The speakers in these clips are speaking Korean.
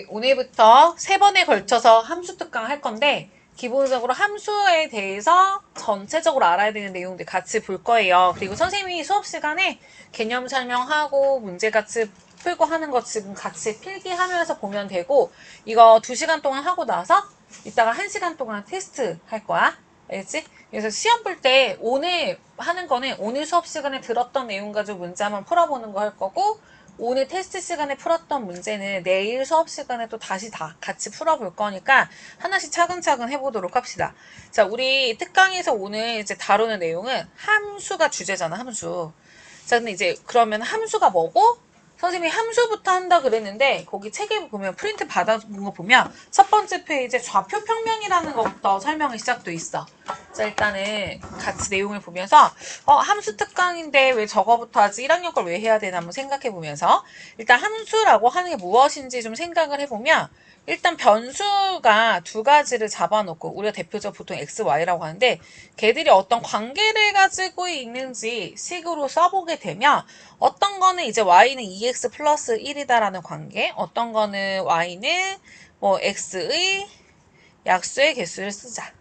오늘부터 3번에 걸쳐서 함수 특강 할 건데 기본적으로 함수에 대해서 전체적으로 알아야 되는 내용들 같이 볼 거예요. 그리고 선생님이 수업 시간에 개념 설명하고 문제 같이 풀고 하는 거 지금 같이 필기하면서 보면 되고, 이거 2시간 동안 하고 나서 이따가 1시간 동안 테스트 할 거야. 알겠지? 그래서 시험 볼 때 오늘 하는 거는 오늘 수업 시간에 들었던 내용 가지고 문제 한번 풀어보는 거 할 거고, 오늘 테스트 시간에 풀었던 문제는 내일 수업 시간에 또 다시 다 같이 풀어볼 거니까 하나씩 차근차근 해보도록 합시다. 자, 우리 특강에서 오늘 이제 다루는 내용은 함수가 주제잖아, 함수. 자, 근데 이제 그러면 함수가 뭐고? 선생님이 함수부터 한다 그랬는데 거기 책에 보면 프린트 받아본 거 보면 첫 번째 페이지에 좌표 평면이라는 것부터 설명이 시작돼 있어. 자, 일단은 같이 내용을 보면서 함수 특강인데 왜 저거부터 하지? 1학년 걸 왜 해야 되나 한번 생각해 보면서 일단 함수라고 하는 게 무엇인지 좀 생각을 해보면, 일단 변수가 두 가지를 잡아놓고 우리가 대표적으로 보통 x, y라고 하는데 걔들이 어떤 관계를 가지고 있는지 식으로 써보게 되면 어떤 거는 이제 y는 2x 플러스 1이다라는 관계, 어떤 거는 y는 뭐 x의 약수의 개수를 쓰자.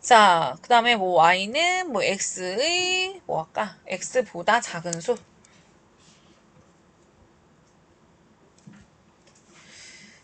자, 그 다음에 뭐 y는 뭐 x의 뭐 할까? x보다 작은 수.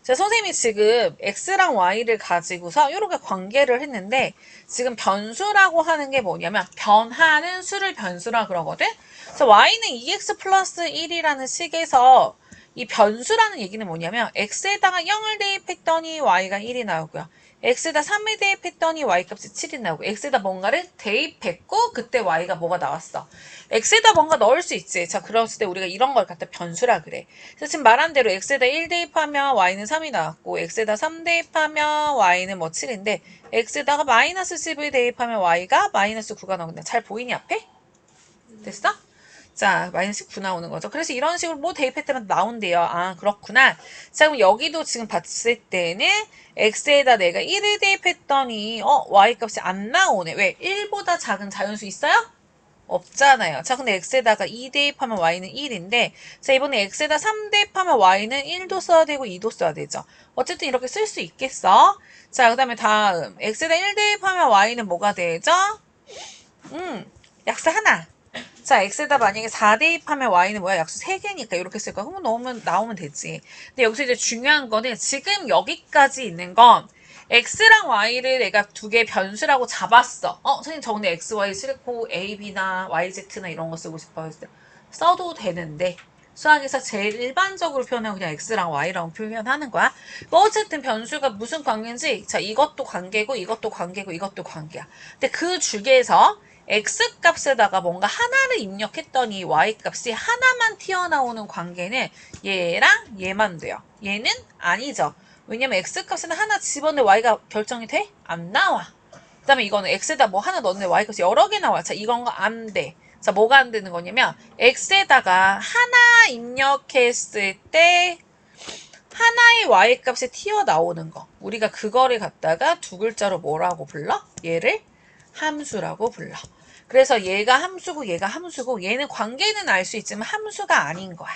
자, 선생님이 지금 x랑 y를 가지고서 이렇게 관계를 했는데, 지금 변수라고 하는 게 뭐냐면 변하는 수를 변수라 그러거든. 그래서 y는 2x 플러스 1이라는 식에서 이 변수라는 얘기는 뭐냐면 x에다가 0을 대입했더니 y가 1이 나오고요, x에다 3을 대입했더니 y값이 7이 나오고, x에다 뭔가를 대입했고 그때 y가 뭐가 나왔어. x에다 뭔가 넣을 수 있지. 자, 그랬을 때 우리가 이런 걸 갖다 변수라 그래. 그래서 지금 말한 대로 x에다 1 대입하면 y는 3이 나왔고, x에다 3 대입하면 y는 뭐 7인데, x에다가 마이너스 10을 대입하면 y가 마이너스 9가 나오는데 잘 보이니 앞에? 됐어? 자, 마이너스 9 나오는 거죠. 그래서 이런 식으로 뭐 대입했다면 나온대요. 아, 그렇구나. 자, 그럼 여기도 지금 봤을 때는 x에다 내가 1을 대입했더니 y 값이 안 나오네. 왜? 1보다 작은 자연수 있어요? 없잖아요. 자, 근데 x에다가 2 대입하면 y는 1인데, 자, 이번에 x에다 3 대입하면 y는 1도 써야 되고 2도 써야 되죠. 어쨌든 이렇게 쓸 수 있겠어. 자, 그 다음에 다음 x에다 1 대입하면 y는 뭐가 되죠? 약수 하나. 자, x에다 만약에 4 대입하면 y는 뭐야? 약수 3개니까 이렇게 쓸 거야. 그러면 나오면 되지. 근데 여기서 이제 중요한 거는 지금 여기까지 있는 건 x랑 y를 내가 두 개 변수라고 잡았어. 선생님 저 근데 x, y 싫고 a, b나 y, z나 이런 거 쓰고 싶어요. 써도 되는데 수학에서 제일 일반적으로 표현하면 그냥 x랑 y라고 표현하는 거야. 뭐 어쨌든 변수가 무슨 관계인지, 자, 이것도 관계고 이것도 관계고 이것도 관계야. 근데 그 중에서 x값에다가 뭔가 하나를 입력했더니 y값이 하나만 튀어나오는 관계는 얘랑 얘만 돼요. 얘는 아니죠. 왜냐면 x값에는 하나 집어넣는데 y가 결정이 돼? 안 나와. 그 다음에 이거는 x에다 뭐 하나 넣는데 y값이 여러 개 나와. 자, 이건 거 안 돼. 자, 뭐가 안 되는 거냐면 x에다가 하나 입력했을 때 하나의 y값이 튀어나오는 거. 우리가 그거를 갖다가 두 글자로 뭐라고 불러? 얘를 함수라고 불러. 그래서 얘가 함수고 얘가 함수고, 얘는 관계는 알 수 있지만 함수가 아닌 거야.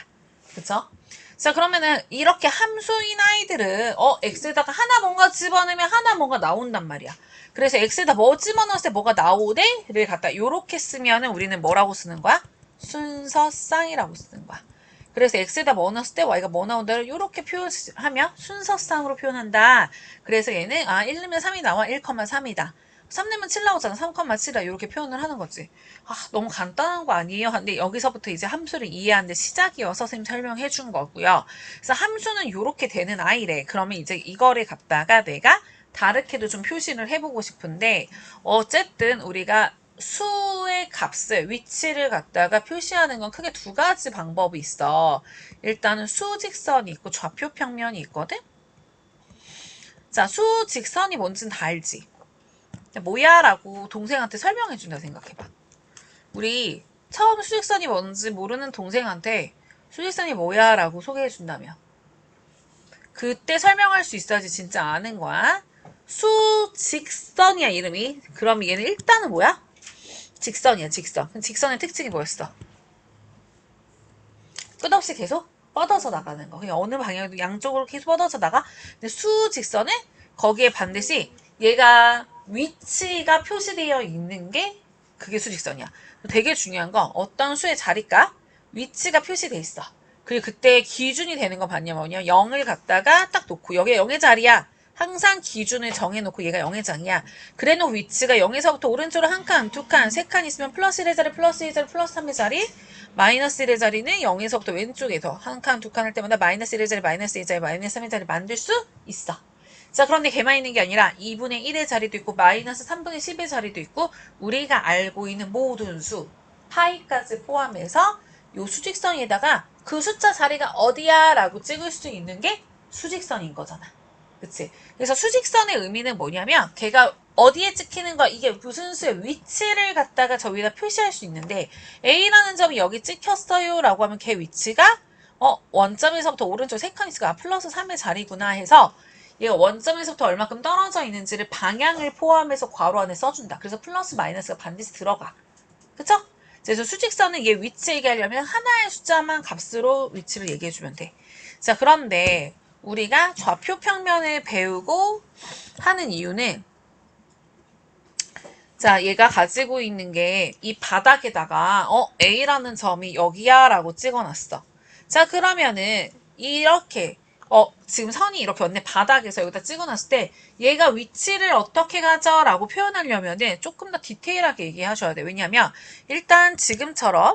그쵸? 자, 그러면은 이렇게 함수인 아이들은 x에다가 하나 뭔가 집어넣으면 하나 뭔가 나온단 말이야. 그래서 x에다 뭐 집어넣었을 때 뭐가 나오대를 갖다 요렇게 쓰면은 우리는 뭐라고 쓰는 거야? 순서쌍이라고 쓰는 거야. 그래서 x에다 뭐 넣었을 때 y가 뭐 나온다를 이렇게 표현하면 순서쌍으로 표현한다. 그래서 얘는 1 넣으면 3이 나와. 1,3이다. 3 넣으면 7 나오잖아. 3,7이다. 이렇게 표현을 하는 거지. 너무 간단한 거 아니에요? 근데 여기서부터 이제 함수를 이해하는데 시작이어서 선생님 설명해 준 거고요. 그래서 함수는 이렇게 되는 아이래. 그러면 이제 이거를 갖다가 내가 다르게도 좀 표시를 해보고 싶은데, 어쨌든 우리가 수의 값을, 위치를 갖다가 표시하는 건 크게 두 가지 방법이 있어. 일단은 수직선이 있고 좌표 평면이 있거든? 자, 수직선이 뭔지는 다 알지? 뭐야? 라고 동생한테 설명해준다 생각해봐. 우리 처음 수직선이 뭔지 모르는 동생한테 수직선이 뭐야? 라고 소개해준다며. 그때 설명할 수 있어야지 진짜 아는 거야. 수직선이야, 이름이. 그럼 얘는 일단은 뭐야? 직선이야, 직선. 직선의 특징이 뭐였어? 끝없이 계속 뻗어서 나가는 거. 그냥 어느 방향도 양쪽으로 계속 뻗어서 나가. 근데 수직선은 거기에 반드시 얘가 위치가 표시되어 있는 게 그게 수직선이야. 되게 중요한 건 어떤 수의 자리가 위치가 표시돼 있어. 그리고 그때 기준이 되는 건 봤냐 뭐냐 0을 갖다가 딱 놓고 여기가 0의 자리야. 항상 기준을 정해놓고 얘가 0의 장이야. 그래놓고 위치가 0에서부터 오른쪽으로 한 칸, 두 칸, 세 칸 있으면 플러스 1의 자리, 플러스 2의 자리, 플러스 3의 자리, 마이너스 1의 자리는 0에서부터 왼쪽에서 한 칸, 두 칸 할 때마다 마이너스 1의 자리, 마이너스 2의 자리, 마이너스 3의 자리 만들 수 있어. 자, 그런데 걔만 있는 게 아니라 2분의 1의 자리도 있고 마이너스 3분의 10의 자리도 있고 우리가 알고 있는 모든 수, 파이까지 포함해서 요 수직선에다가 그 숫자 자리가 어디야 라고 찍을 수 있는 게 수직선인 거잖아. 그치? 그래서 수직선의 의미는 뭐냐면 걔가 어디에 찍히는 거 이게 무슨 수의 위치를 갖다가 저기다 표시할 수 있는데 A라는 점이 여기 찍혔어요 라고 하면 걔 위치가 원점에서부터 오른쪽 3칸 있으니까 플러스 3의 자리구나 해서 얘가 원점에서부터 얼마큼 떨어져 있는지를 방향을 포함해서 괄호 안에 써준다. 그래서 플러스 마이너스가 반드시 들어가. 그쵸? 그래서 수직선은 얘 위치 얘기하려면 하나의 숫자만 값으로 위치를 얘기해주면 돼. 자, 그런데 우리가 좌표 평면을 배우고 하는 이유는 자, 얘가 가지고 있는 게 이 바닥에다가 A라는 점이 여기야 라고 찍어놨어. 자, 그러면은 이렇게 지금 선이 이렇게 왔네. 바닥에서 여기다 찍어놨을 때 얘가 위치를 어떻게 가죠? 라고 표현하려면은 조금 더 디테일하게 얘기하셔야 돼. 왜냐면 일단 지금처럼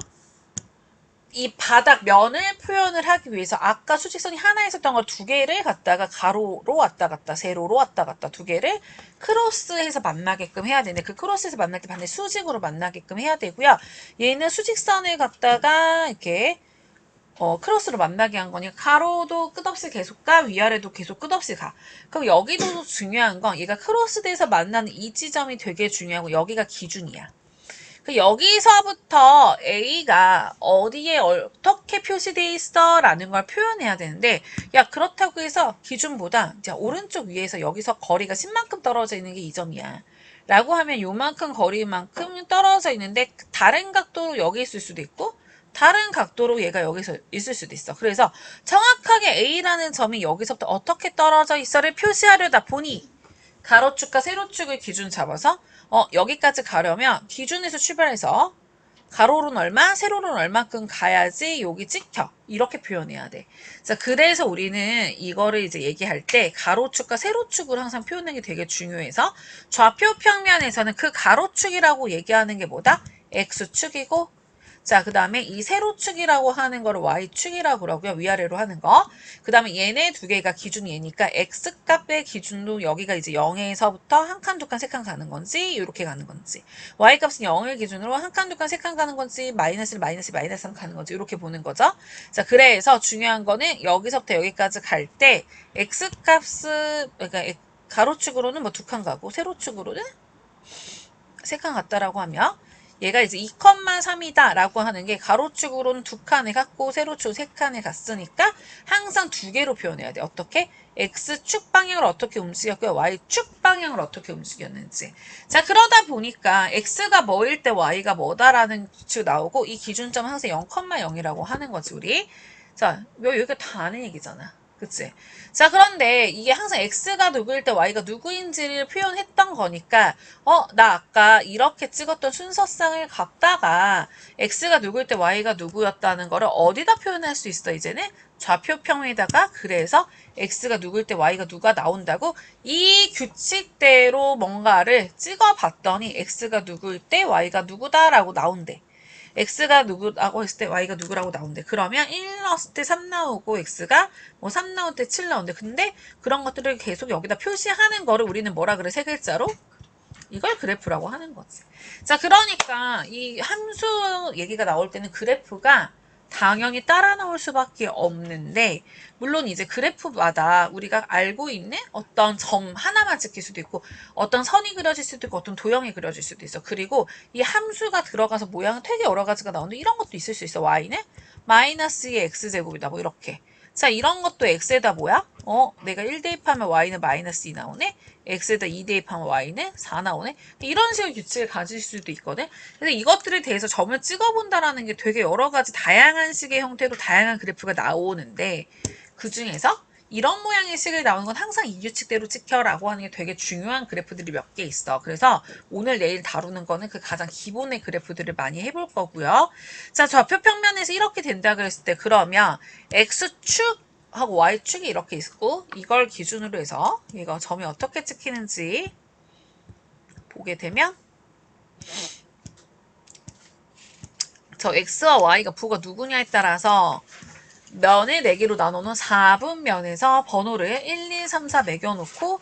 이 바닥 면을 표현을 하기 위해서 아까 수직선이 하나 있었던 걸 두 개를 갖다가 가로로 왔다 갔다 세로로 왔다 갔다 두 개를 크로스해서 만나게끔 해야 되는데 그 크로스해서 만날 때 반드시 수직으로 만나게끔 해야 되고요. 얘는 수직선을 갖다가 이렇게 크로스로 만나게 한 거니까 가로도 끝없이 계속 가 위아래도 계속 끝없이 가. 그럼 여기도 중요한 건 얘가 크로스돼서 만나는 이 지점이 되게 중요하고 여기가 기준이야. 그 여기서부터 A가 어디에 어떻게 표시되어 있어 라는 걸 표현해야 되는데 야 그렇다고 해서 기준보다 이제 오른쪽 위에서 여기서 거리가 10만큼 떨어져 있는 게 이 점이야 라고 하면 요만큼 거리만큼 떨어져 있는데 다른 각도로 여기 있을 수도 있고 다른 각도로 얘가 여기서 있을 수도 있어. 그래서 정확하게 A라는 점이 여기서부터 어떻게 떨어져 있어를 표시하려다 보니 가로축과 세로축을 기준 잡아서 여기까지 가려면 기준에서 출발해서 가로로는 얼마, 세로로는 얼마큼 가야지 여기 찍혀. 이렇게 표현해야 돼. 자, 그래서 우리는 이거를 이제 얘기할 때 가로축과 세로축을 항상 표현하는 게 되게 중요해서 좌표 평면에서는 그 가로축이라고 얘기하는 게 뭐다? X축이고 자, 그 다음에 이 세로축이라고 하는 거를 Y축이라고 그러고요. 위아래로 하는 거. 그 다음에 얘네 두 개가 기준이 얘니까 X값의 기준도 여기가 이제 0에서부터 한 칸, 두 칸, 세 칸 가는 건지 이렇게 가는 건지 Y값은 0을 기준으로 한 칸, 두 칸, 세 칸 가는 건지 마이너스 1, 마이너스 2, 마이너스 3 가는 건지 이렇게 보는 거죠. 자, 그래서 중요한 거는 여기서부터 여기까지 갈 때 X값은 그러니까 가로축으로는 뭐 두 칸 가고 세로축으로는 세 칸 갔다라고 하면 얘가 이제 2,3이다 라고 하는 게 가로축으로는 두 칸에 갔고 세로축 세 칸에 갔으니까 항상 두 개로 표현해야 돼. 어떻게? X축 방향을 어떻게 움직였고요. Y축 방향을 어떻게 움직였는지. 자, 그러다 보니까 X가 뭐일 때 Y가 뭐다라는 규칙이 나오고 이 기준점은 항상 0,0이라고 하는 거지 우리. 자, 여기가 다 아는 얘기잖아. 그치? 자, 그런데 이게 항상 X가 누구일 때 Y가 누구인지를 표현했던 거니까 나 아까 이렇게 찍었던 순서상을 갖다가 X가 누구일 때 Y가 누구였다는 거를 어디다 표현할 수 있어, 이제는? 좌표평에다가 그래서 X가 누구일 때 Y가 누가 나온다고 이 규칙대로 뭔가를 찍어봤더니 X가 누구일 때 Y가 누구다라고 나온대. X가 누구라고 했을 때 Y가 누구라고 나온대. 그러면 1 넣었을 때 3 나오고 X가 뭐 3 나올 때 7 나온대. 근데 그런 것들을 계속 여기다 표시하는 거를 우리는 뭐라 그래? 세 글자로? 이걸 그래프라고 하는 거지. 자, 그러니까 이 함수 얘기가 나올 때는 그래프가 당연히 따라 나올 수밖에 없는데 물론 이제 그래프마다 우리가 알고 있는 어떤 점 하나만 찍힐 수도 있고 어떤 선이 그려질 수도 있고 어떤 도형이 그려질 수도 있어. 그리고 이 함수가 들어가서 모양은 되게 여러 가지가 나오는데 이런 것도 있을 수 있어. y는 마이너스 2의 x제곱이다. 뭐 이렇게. 자, 이런 것도 x에다 뭐야? 내가 1 대입하면 y는 마이너스 2 나오네? x에다 2 대입하면 y는 4 나오네? 이런 식의 규칙을 가질 수도 있거든? 그래서 이것들에 대해서 점을 찍어본다라는 게 되게 여러 가지 다양한 식의 형태로 다양한 그래프가 나오는데, 그 중에서 이런 모양의 식을 나오는 건 항상 이 규칙대로 찍혀라고 하는 게 되게 중요한 그래프들이 몇 개 있어. 그래서 오늘 내일 다루는 거는 그 가장 기본의 그래프들을 많이 해볼 거고요. 자, 좌표 평면에서 이렇게 된다 그랬을 때 그러면 x축하고 y축이 이렇게 있고 이걸 기준으로 해서 얘가 점이 어떻게 찍히는지 보게 되면 저 x와 y가 부가 누구냐에 따라서 면을 4개로 나누는 4분면에서 번호를 1, 2, 3, 4 매겨놓고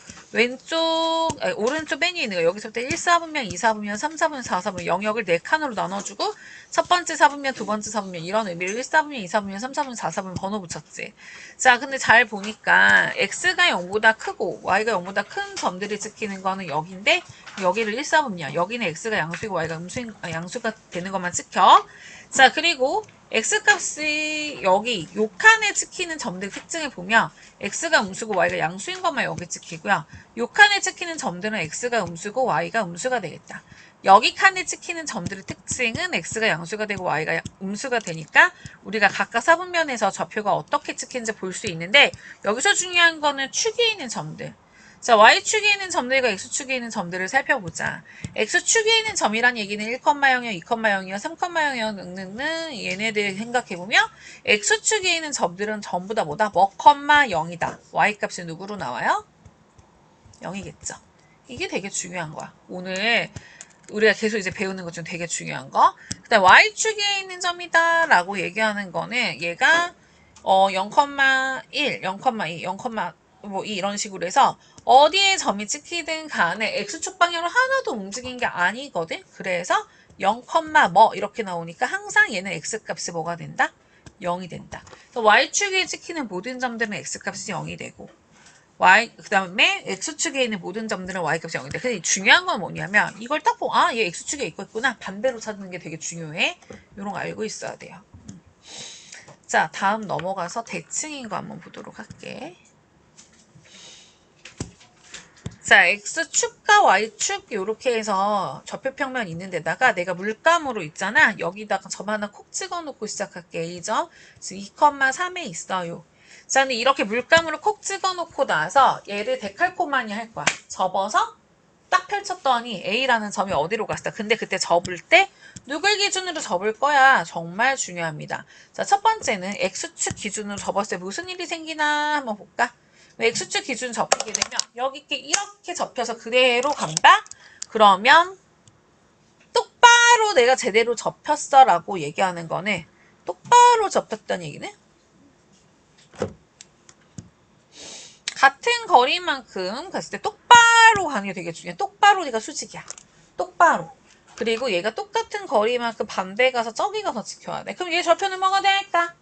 오른쪽 맨 위에 있는 거 여기서부터 1, 4분면, 2, 4분면, 3, 4분면, 4, 4분면 영역을 4칸으로 나눠주고 첫 번째 4분면, 두 번째 4분면 이런 의미로 1, 4분면, 2, 4분면, 3, 4분면, 4, 4분면 번호 붙였지. 자, 근데 잘 보니까 x가 0보다 크고 y가 0보다 큰 점들이 찍히는 거는 여기인데 여기를 1, 4분면, 여기는 x가 양수이고 y가 양수가 되는 것만 찍혀. 자, 그리고 x값이 여기 요 칸에 찍히는 점들 특징을 보면 x가 음수고 y가 양수인 것만 여기 찍히고요. 요 칸에 찍히는 점들은 x가 음수고 y가 음수가 되겠다. 여기 칸에 찍히는 점들의 특징은 x가 양수가 되고 y가 음수가 되니까 우리가 각각 사분면에서 좌표가 어떻게 찍히는지 볼 수 있는데 여기서 중요한 거는 축에 있는 점들. 자, y축에 있는 점들과 x축에 있는 점들을 살펴보자. x축에 있는 점이란 얘기는 1,0이요, 2,0이요, 3,0이요, 능능능 얘네들 생각해보면 x축에 있는 점들은 전부 다 뭐다? 뭐, 0이다. y값이 누구로 나와요? 0이겠죠. 이게 되게 중요한 거야. 오늘 우리가 계속 이제 배우는 것 중 되게 중요한 거. 그다음 y축에 있는 점이다 라고 얘기하는 거는 얘가 0,1, 0,2, 0,2 이런 식으로 해서 어디에 점이 찍히든 간에 x축 방향으로 하나도 움직인 게 아니거든. 그래서 0, 뭐 이렇게 나오니까 항상 얘는 x값이 뭐가 된다? 0이 된다. y축에 찍히는 모든 점들은 x값이 0이 되고 그 다음에 x축에 있는 모든 점들은 y값이 0이 돼. 근데 중요한 건 뭐냐면 이걸 딱 보고 얘 x축에 있구나. 반대로 찾는 게 되게 중요해. 이런 거 알고 있어야 돼요. 자, 다음 넘어가서 대칭인 거 한번 보도록 할게. 자, x축과 y축 이렇게 해서 좌표평면 있는 데다가 내가 물감으로 있잖아. 여기다가 점 하나 콕 찍어놓고 시작할게. A점. 지금 2,3에 있어요. 자, 근데 이렇게 물감으로 콕 찍어놓고 나서 얘를 데칼코마니 할 거야. 접어서 딱 펼쳤더니 A라는 점이 어디로 갔어? 근데 그때 접을 때 누굴 기준으로 접을 거야? 정말 중요합니다. 자, 첫 번째는 x축 기준으로 접었을 때 무슨 일이 생기나 한번 볼까? x축 기준 접히게 되면 여기 이렇게 접혀서 그대로 간다? 그러면 똑바로 내가 제대로 접혔어 라고 얘기하는 거는 똑바로 접혔다는 얘기네? 같은 거리만큼 갔을 때 똑바로 가는 게 되게 중요해. 똑바로 네가 수직이야. 똑바로. 그리고 얘가 똑같은 거리만큼 반대 가서 저기 가서 지켜야 돼. 그럼 얘 좌표는 뭐가 될까?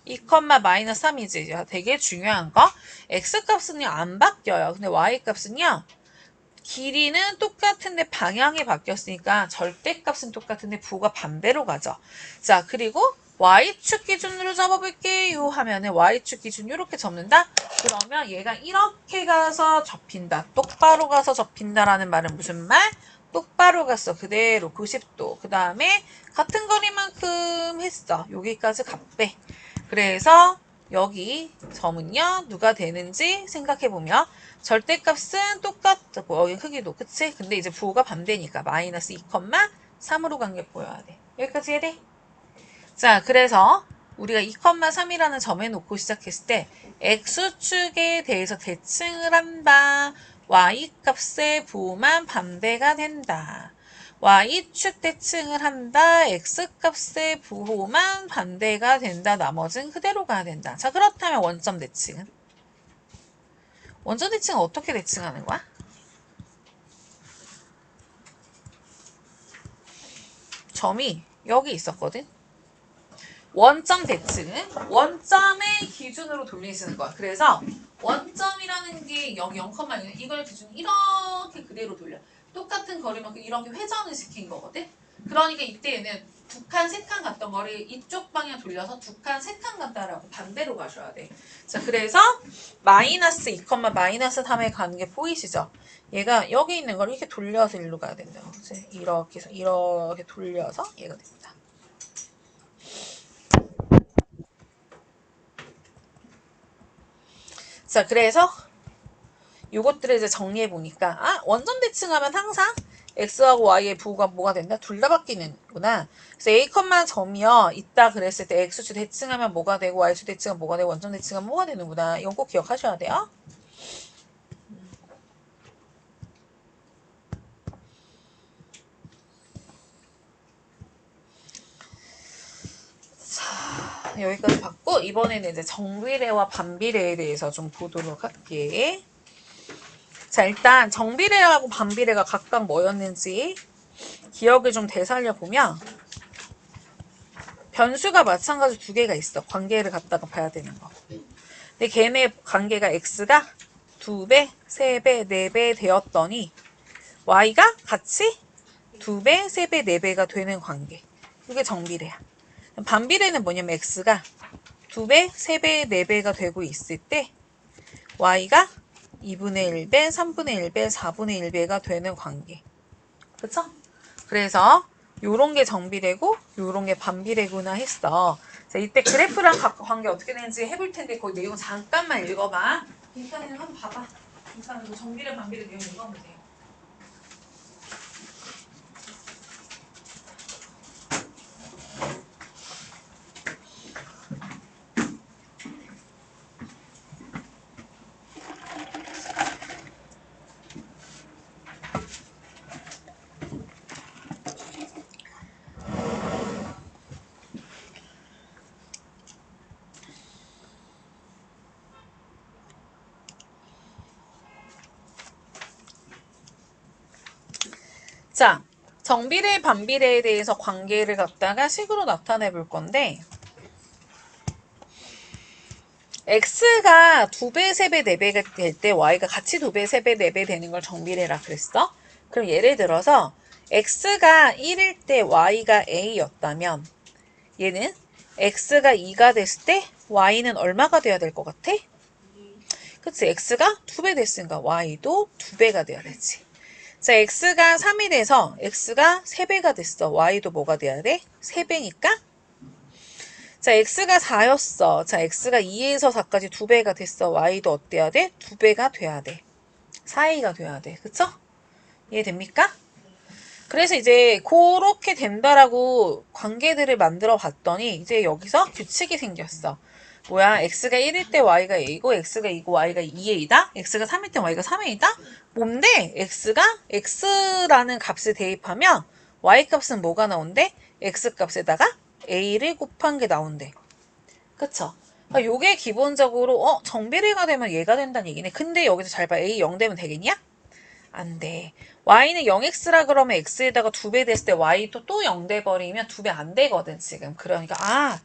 2,-3이지. 되게 중요한 거. x값은요 안 바뀌어요. 근데 y값은요 길이는 똑같은데 방향이 바뀌었으니까 절대값은 똑같은데 부가 반대로 가죠. 자, 그리고 y축 기준으로 접어볼게요 하면은 y축 기준 이렇게 접는다? 그러면 얘가 이렇게 가서 접힌다. 똑바로 가서 접힌다라는 말은 무슨 말? 똑바로 갔어. 그대로 90도. 그 다음에 같은 거리만큼 했어. 여기까지 갔대. 그래서 여기 점은요 누가 되는지 생각해보면 절대값은 똑같고 여기 크기도 그치? 근데 이제 부호가 반대니까 마이너스 2,3으로 간 게 보여야 돼. 여기까지 해야 돼? 자, 그래서 우리가 2,3이라는 점에 놓고 시작했을 때 x축에 대해서 대칭을 한다. y값의 부호만 반대가 된다. y축 대칭을 한다. x값의 부호만 반대가 된다. 나머지는 그대로 가야 된다. 자, 그렇다면 원점 대칭은? 원점 대칭은 어떻게 대칭하는 거야? 점이 여기 있었거든? 원점 대칭은 원점의 기준으로 돌리시는 거야. 그래서 원점이라는 게 여기 0,1 이걸 기준 이렇게 그대로 돌려. 똑같은 거리만큼 이렇게 회전을 시킨 거거든. 그러니까 이때는 두 칸, 세 칸 갔던 거를 이쪽 방향 돌려서 두 칸, 세 칸 간다라고 반대로 가셔야 돼. 자, 그래서 마이너스 2, 마이너스 3에 가는 게 보이시죠? 얘가 여기 있는 걸 이렇게 돌려서 일로 가야 된다. 그치? 이렇게 해서 이렇게 돌려서 얘가 됩니다. 자, 그래서 요것들을 이제 정리해 보니까 원점 대칭하면 항상 x하고 y의 부호가 뭐가 된다? 둘 다 바뀌는구나. 그래서 a, 점이요. 있다 그랬을 때 x수 대칭하면 뭐가 되고 y수 대칭하면 뭐가 되고 원점 대칭하면 뭐가 되는구나. 이건 꼭 기억하셔야 돼요. 자, 여기까지 봤고 이번에는 이제 정비례와 반비례에 대해서 좀 보도록 할게. 자, 일단 정비례하고 반비례가 각각 뭐였는지 기억을 좀 되살려 보면 변수가 마찬가지로 두 개가 있어. 관계를 갖다가 봐야 되는 거. 근데 걔네 관계가 x가 2배, 3배, 4배 되었더니 y가 같이 2배, 3배, 4배가 되는 관계. 이게 정비례야. 반비례는 뭐냐면 x가 2배, 3배, 4배가 되고 있을 때 y가 2분의 1배, 3분의 1배, 4분의 1배가 되는 관계. 그쵸? 그래서 요런 게 정비례고 요런 게 반비례구나 했어. 자, 이때 그래프랑 관계 어떻게 되는지 해볼 텐데 그 내용 잠깐만 읽어봐. 빈칸에는 한번 봐봐. 빈칸에도 정비례 반비례 내용 읽어보세요. 자, 정비례, 반비례에 대해서 관계를 갖다가 식으로 나타내 볼 건데 x가 2배, 3배, 4배가 될 때 y가 같이 2배, 3배, 4배 되는 걸 정비례라 그랬어. 그럼 예를 들어서 x가 1일 때 y가 a였다면 얘는 x가 2가 됐을 때 y는 얼마가 돼야 될 것 같아? 그치? x가 2배 됐으니까 y도 2배가 돼야 되지. 자, x가 3이 돼서 x가 3배가 됐어. y도 뭐가 돼야 돼? 3배니까. 자, x가 4였어. 자, x가 2에서 4까지 2배가 됐어. y도 어때야 돼? 2배가 돼야 돼. 4a가 돼야 돼. 그쵸? 이해됩니까? 그래서 이제 그렇게 된다라고 관계들을 만들어 봤더니 이제 여기서 규칙이 생겼어. 뭐야? x가 1일 때 y가 a고 x가 2고 y가 2a다? x가 3일 때 y가 3a다? 뭔데? x가 x라는 값을 대입하면 y 값은 뭐가 나온대? x 값에다가 a를 곱한 게 나온대. 그쵸? 요게 기본적으로 정비례가 되면 얘가 된다는 얘기네. 근데 여기서 잘 봐. a 0 되면 되겠냐? 안 돼. y는 0x라 그러면 x에다가 2배 됐을 때 y도 또 0 돼버리면 2배 안 되거든 지금. 그러니까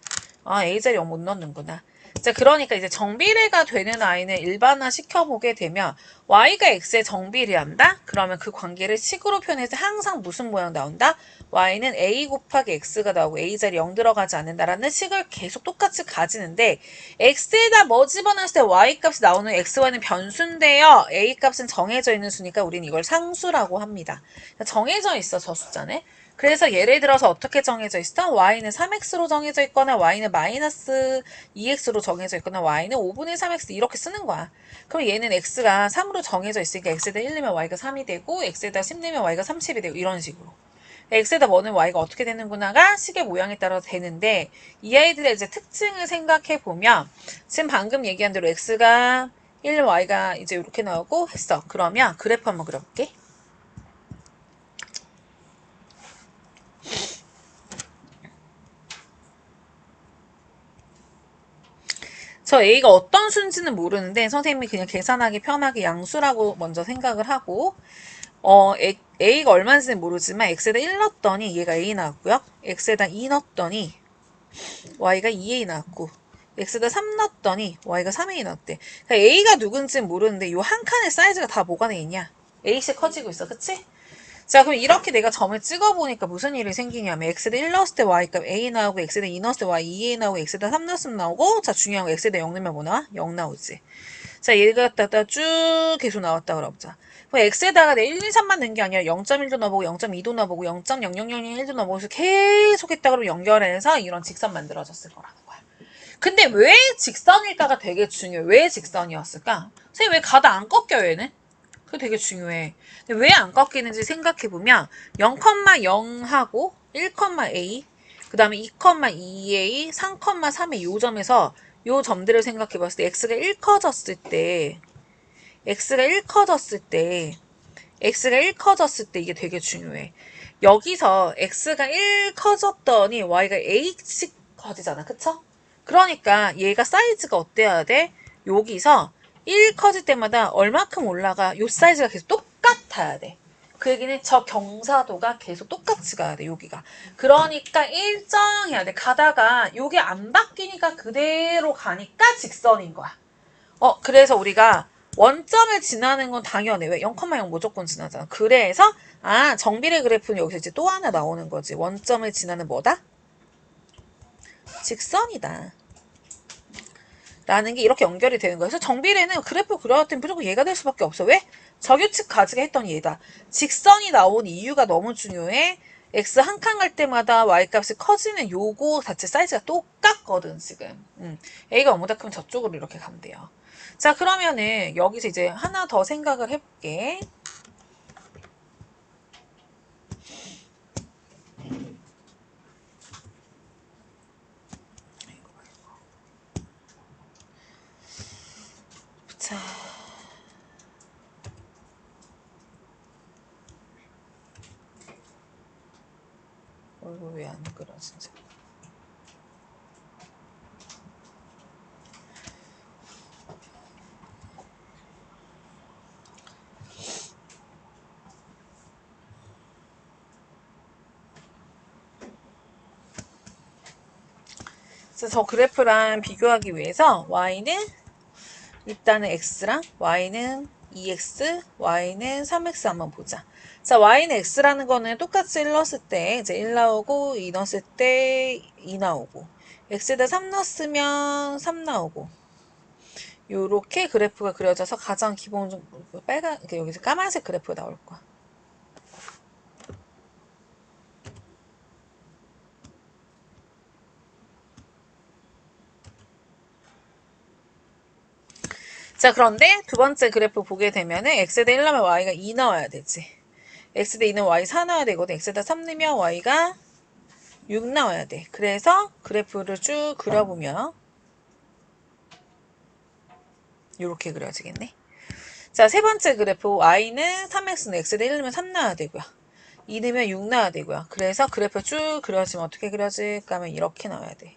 a자리 0 못 넣는구나. 자, 그러니까 이제 정비례가 되는 아이는 일반화 시켜보게 되면 y가 x에 정비례한다? 그러면 그 관계를 식으로 표현해서 항상 무슨 모양 나온다? y는 a 곱하기 x가 나오고 a자리 0 들어가지 않는다라는 식을 계속 똑같이 가지는데 x에다 뭐 집어넣었을 때 y값이 나오는 xy는 변수인데요. a값은 정해져 있는 수니까 우리는 이걸 상수라고 합니다. 정해져 있어, 저 숫자는. 그래서 예를 들어서 어떻게 정해져 있어? y는 3x로 정해져 있거나 y는 마이너스 2x로 정해져 있거나 y는 5분의 3x 이렇게 쓰는 거야. 그럼 얘는 x가 3으로 정해져 있으니까 x에다 1 넣으면 y가 3이 되고 x에다 10 넣으면 y가 30이 되고 이런 식으로. x에다 뭐는 y가 어떻게 되는구나가 식의 모양에 따라 되는데 이 아이들의 이제 특징을 생각해 보면 지금 방금 얘기한 대로 x가 1, y가 이제 이렇게 나오고 했어. 그러면 그래프 한번 그려볼게. 저 a가 어떤 수인지는 모르는데 선생님이 그냥 계산하기 편하게 양수라고 먼저 생각을 하고 a가 얼마인지는 모르지만 x에다 1 넣었더니 얘가 a 나왔고요. x에다 2 넣었더니 y가 2a 나왔고 x에다 3 넣었더니 y가 3a 나왔대. 그러니까 a가 누군지는 모르는데 이 한 칸의 사이즈가 다 뭐가 돼 있냐? a씩 커지고 있어. 그치? 자, 그럼 이렇게 내가 점을 찍어보니까 무슨 일이 생기냐면 x에다 1 넣었을 때 y값 a 나오고 x에다 2 넣었을 때 y 2a 나오고 x에다 3 넣었으면 나오고 자, 중요한 거 x에다 0 넣으면 뭐 나와? 0 나오지. 자, 얘가 갖다가 쭉 계속 나왔다 그러자. 그럼 x에다가 내 1, 2, 3만 넣은 게 아니라 0.1도 넣어보고 0.2도 넣어보고 0.00001도 넣어보고 계속 했다 그러면 연결해서 이런 직선 만들어졌을 거라는 거야. 근데 왜 직선일까가 되게 중요해. 왜 직선이었을까? 선생님 왜 가다 안 꺾여 얘는? 그게 되게 중요해. 근데 왜 안 꺾이는지 생각해보면 0,0하고 1,a 그 다음에 2,2a 3,3의 요 점에서 요 점들을 생각해봤을 때 x가 1 커졌을 때 x가 1 커졌을 때 x가 1 커졌을 때 이게 되게 중요해. 여기서 x가 1 커졌더니 y가 a씩 커지잖아. 그쵸? 그러니까 얘가 사이즈가 어때야 돼? 여기서 1 커질 때마다 얼마큼 올라가? 요 사이즈가 계속 똑같아야 돼. 그 얘기는 저 경사도가 계속 똑같이 가야 돼, 여기가. 그러니까 일정해야 돼. 가다가 요게 안 바뀌니까 그대로 가니까 직선인 거야. 그래서 우리가 원점을 지나는 건 당연해. 왜? 0,0 무조건 지나잖아. 그래서 정비례 그래프는 여기서 이제 또 하나 나오는 거지. 원점을 지나는 뭐다? 직선이다. 라는 게 이렇게 연결이 되는 거예요. 그래서 정비례는 그래프 그려왔더니 무조건 얘가 될 수밖에 없어. 왜? 적유측 가지게 했더니 얘다. 직선이 나온 이유가 너무 중요해. x 한 칸 갈 때마다 y값이 커지는 요거 자체 사이즈가 똑같거든 지금. a가 너무다 크면 저쪽으로 이렇게 가면 돼요. 자, 그러면은 여기서 이제 하나 더 생각을 해볼게. 자, 얼굴 왜 안 그려 진짜. 그래서 저 그래프랑 비교하기 위해서 y는 일단은 x랑 y는 2x, y는 3x 한번 보자. 자, y는 x라는 거는 똑같이 1 넣었을 때 이제 1 나오고 2 넣었을 때 2 나오고 x에다 3 넣었으면 3 나오고 요렇게 그래프가 그려져서 가장 기본적으로 빨간 여기서 까만색 그래프가 나올 거야. 자, 그런데 두 번째 그래프 보게 되면은 x에다 1 넣으면 y가 2 나와야 되지. x에다 2는 y 4 나와야 되거든. x에다 3 넣으면 y가 6 나와야 돼. 그래서 그래프를 쭉 그려보면 이렇게 그려지겠네. 자, 세 번째 그래프 y는 3x는 x에다 1 넣으면 3 나와야 되고요. 2 넣으면 6 나와야 되고요. 그래서 그래프 쭉 그려지면 어떻게 그려질까 하면 이렇게 나와야 돼.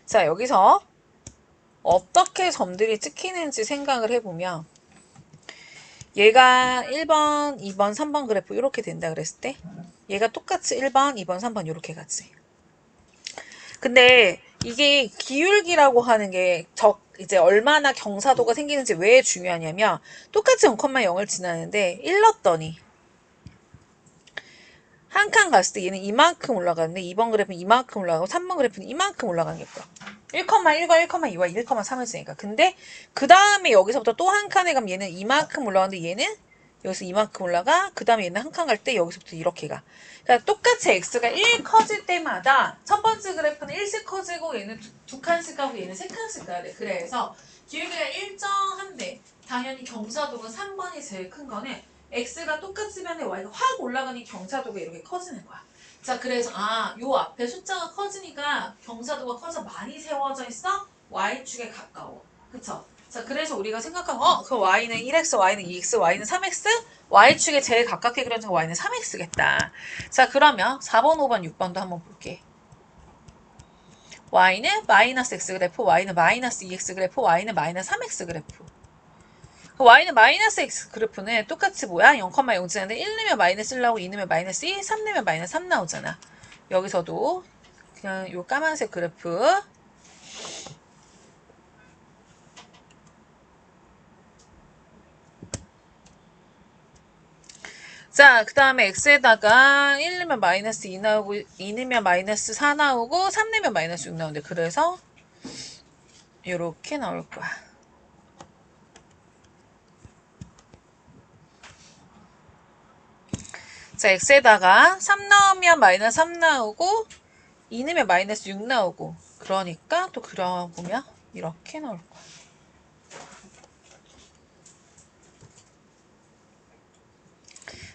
자, 여기서 어떻게 점들이 찍히는지 생각을 해보면 얘가 1번, 2번, 3번 그래프 이렇게 된다 그랬을 때 얘가 똑같이 1번, 2번, 3번 이렇게 가지. 근데 이게 기울기라고 하는 게 이제 얼마나 경사도가 생기는지 왜 중요하냐면 똑같이 0,0을 지나는데 1 넣었더니 한 칸 갔을 때 얘는 이만큼 올라가는데 2번 그래프는 이만큼 올라가고 3번 그래프는 이만큼 올라가는 게 있고요. 1,1과 1,2와 1,3을 쓰니까. 근데 그 다음에 여기서부터 또 한 칸에 가면 얘는 이만큼 올라가는데 얘는 여기서 이만큼 올라가. 그 다음에 얘는 한 칸 갈 때 여기서부터 이렇게 가. 그러니까 똑같이 x가 1 커질 때마다 첫 번째 그래프는 1씩 커지고 얘는 두 칸씩 가고 얘는 세 칸씩 가야 돼. 그래서 기울기가 일정한데 당연히 경사도가 3번이 제일 큰 거는 x가 똑같으면 y가 확 올라가니 경사도가 이렇게 커지는 거야. 자, 그래서 요 앞에 숫자가 커지니까 경사도가 커서 많이 세워져 있어. y축에 가까워. 그쵸? 자, 그래서 우리가 생각하면 그 y는 1x, y는 2x, y는 3x? y축에 제일 가깝게 그려진 거 y는 3x겠다. 자, 그러면 4번, 5번, 6번도 한번 볼게. y는 마이너스 x 그래프, y는 마이너스 2x 그래프, y는 마이너스 3x 그래프. y는 마이너스 x 그래프는 똑같이 뭐야? 0,0 지나는데 1 넣으면 마이너스 1 나오고 2 넣으면 마이너스 2, 3 넣으면 마이너스 3 나오잖아. 여기서도 그냥 요 까만색 그래프 자, 그 다음에 x에다가 1 넣으면 마이너스 2 나오고 2 넣으면 마이너스 4 나오고 3 넣으면 마이너스 6 나오는데 그래서 이렇게 나올 거야. 자, x에다가 3 넣으면 마이너스 3 나오고 2 넣으면 마이너스 6 나오고 그러니까 또 그려보면 이렇게 나올 거야.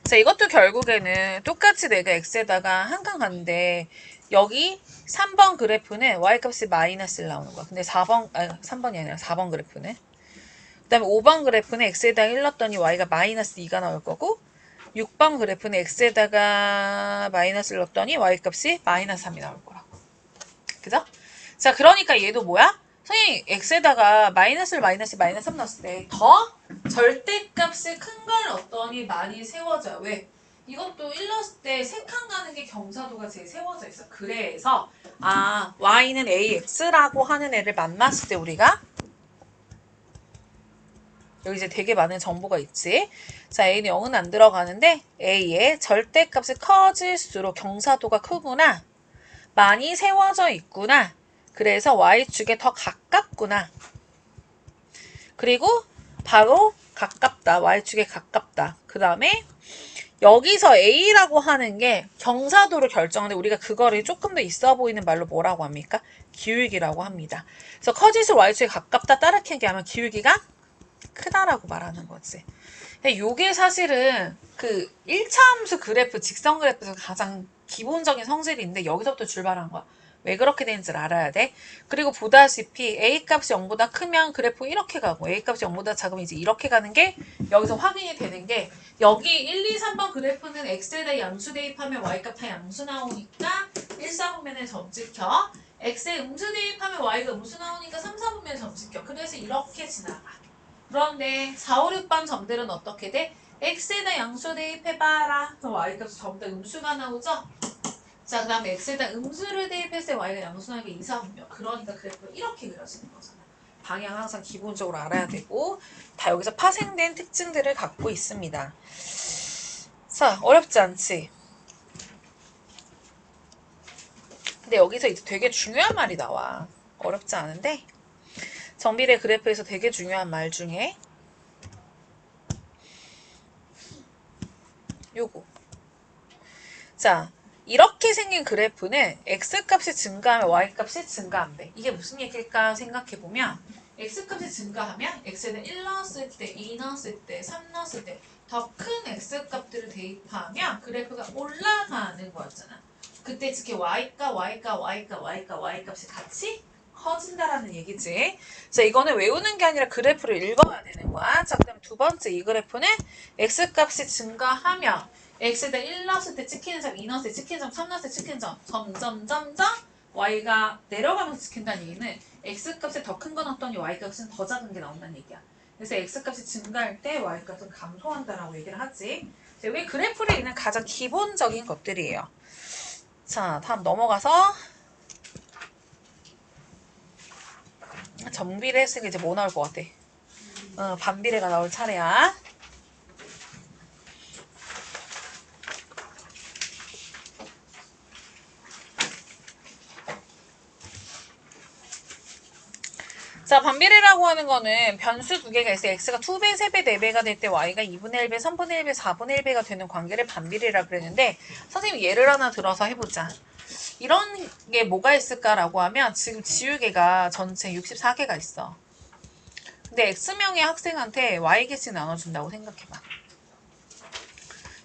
자, 이것도 결국에는 똑같이 내가 x에다가 한 칸 갔는데 여기 3번 그래프는 y값이 마이너스를 나오는 거야. 근데 3번이 아니라 4번 그래프는. 그 다음에 5번 그래프는 x에다가 1 넣었더니 y가 마이너스 2가 나올 거고 6번 그래프는 x에다가 마이너스를 넣었더니 y값이 마이너스 3이 나올 거라고. 그죠? 자, 그러니까 얘도 뭐야? 선생님, x에다가 마이너스 3 넣었을 때 더 절대값이 큰 걸 넣었더니 많이 세워져요. 왜? 이것도 1 넣었을 때 3칸 가는 게 경사도가 제일 세워져 있어. 그래서 y는 ax라고 하는 애를 만났을 때 우리가 여기 이제 되게 많은 정보가 있지. 자, a는 0은 안 들어가는데 a의 절대값이 커질수록 경사도가 크구나. 많이 세워져 있구나. 그래서 y축에 더 가깝구나. 그리고 바로 가깝다. y축에 가깝다. 그 다음에 여기서 a라고 하는 게 경사도를 결정하는데 우리가 그거를 조금 더 있어 보이는 말로 뭐라고 합니까? 기울기라고 합니다. 그래서 커질수록 y축에 가깝다. 따르게 얘기하면 기울기가 크다라고 말하는 거지. 이게 사실은 그 1차 함수 그래프, 직선 그래프에서 가장 기본적인 성질인데 여기서부터 출발한 거야. 왜 그렇게 되는지를 알아야 돼. 그리고 보다시피 A값이 0보다 크면 그래프 이렇게 가고 A값이 0보다 작으면 이제 이렇게 가는 게 여기서 확인이 되는 게 여기 1, 2, 3번 그래프는 X에다 양수 대입하면 Y값 다 양수 나오니까 1, 4분면에 점 찍혀. X에 음수 대입하면 Y가 음수 나오니까 3, 4분면에 점 찍혀. 그래서 이렇게 지나가. 그런데 4, 5, 6번 점들은 어떻게 돼? x에다 양수 대입해봐라. 그럼 y값이 전부 다 음수가 나오죠? 자, 그 다음에 x에다 음수를 대입했을 때 y가 양수 나오게 2, 4분면. 그러니까 그래프가 이렇게 그려지는 거잖아. 방향 항상 기본적으로 알아야 되고 다 여기서 파생된 특징들을 갖고 있습니다. 자, 어렵지 않지? 근데 여기서 이제 되게 중요한 말이 나와. 어렵지 않은데 정비례 그래프에서 되게 중요한 말 중에 요거. 자, 이렇게 생긴 그래프는 x값이 증가하면 y값이 증가한대. 이게 무슨 얘기일까 생각해보면 x값이 증가하면 x에는 1 넣었을 때, 2 넣었을 때, 3 넣었을 때 더 큰 x값들을 대입하면 그래프가 올라가는 거였잖아. 그때 특히 y값이 같이 커진다라는 얘기지. 자, 이거는 외우는 게 아니라 그래프를 읽어야 되는 거야. 자, 그럼 두 번째 이 그래프는 x값이 증가하면 x에다 1 넣었을 때 찍히는 점, 2 넣었을 때 찍히는 점, 3 넣었을 때 찍히는 점 점점 y가 내려가면서 찍힌다는 얘기는 x값이 더 큰 거 넣었더니 y값은 더 작은 게 나온다는 얘기야. 그래서 x값이 증가할 때 y값은 감소한다라고 얘기를 하지. 왜 그래프를 읽는 가장 기본적인 것들이에요. 자, 다음 넘어가서 정비례 했으니까 이제 뭐 나올 것 같아? 반비례가 나올 차례야. 자, 반비례라고 하는 거는 변수 두 개가 있어요. x가 2배, 3배, 4배가 될 때 y가 2분의 1배, 3분의 1배, 4분의 1배가 되는 관계를 반비례라고 그랬는데 선생님 예를 하나 들어서 해보자. 이런 게 뭐가 있을까라고 하면 지금 지우개가 전체 64개가 있어. 근데 x명의 학생한테 y개씩 나눠준다고 생각해봐.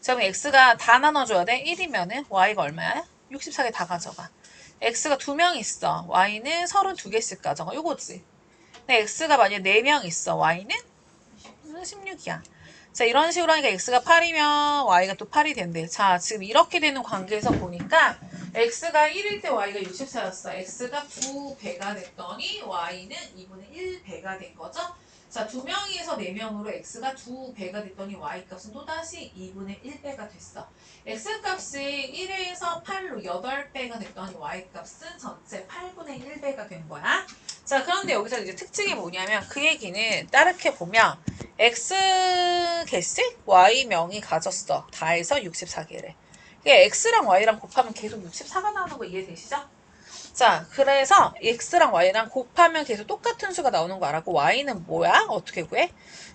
자, 그럼 x가 다 나눠줘야 돼? 1이면은 y가 얼마야? 64개 다 가져가. x가 2명 있어. y는 32개씩 가져가. 요거지. 근데 x가 만약에 4명 있어. y는 16이야. 자, 이런 식으로 하니까 x가 8이면 y가 또 8이 된대. 자, 지금 이렇게 되는 관계에서 보니까 x가 1일 때 y가 64였어. x가 2배가 됐더니 y는 2분의 1배가 된 거죠. 자, 2명에서 4명으로 x가 2배가 됐더니 y값은 또다시 2분의 1배가 됐어. x값이 1에서 8로 8배가 됐더니 y값은 전체 8분의 1배가 된 거야. 자, 그런데 여기서 이제 특징이 뭐냐면 그 얘기는 따르게 보면 x 개씩 y명이 가졌어. 다 해서 64개래. 이게 x랑 y랑 곱하면 계속 64가 나오는 거 이해되시죠? 자, 그래서 x랑 y랑 곱하면 계속 똑같은 수가 나오는 거 알았고 y는 뭐야? 어떻게 구해?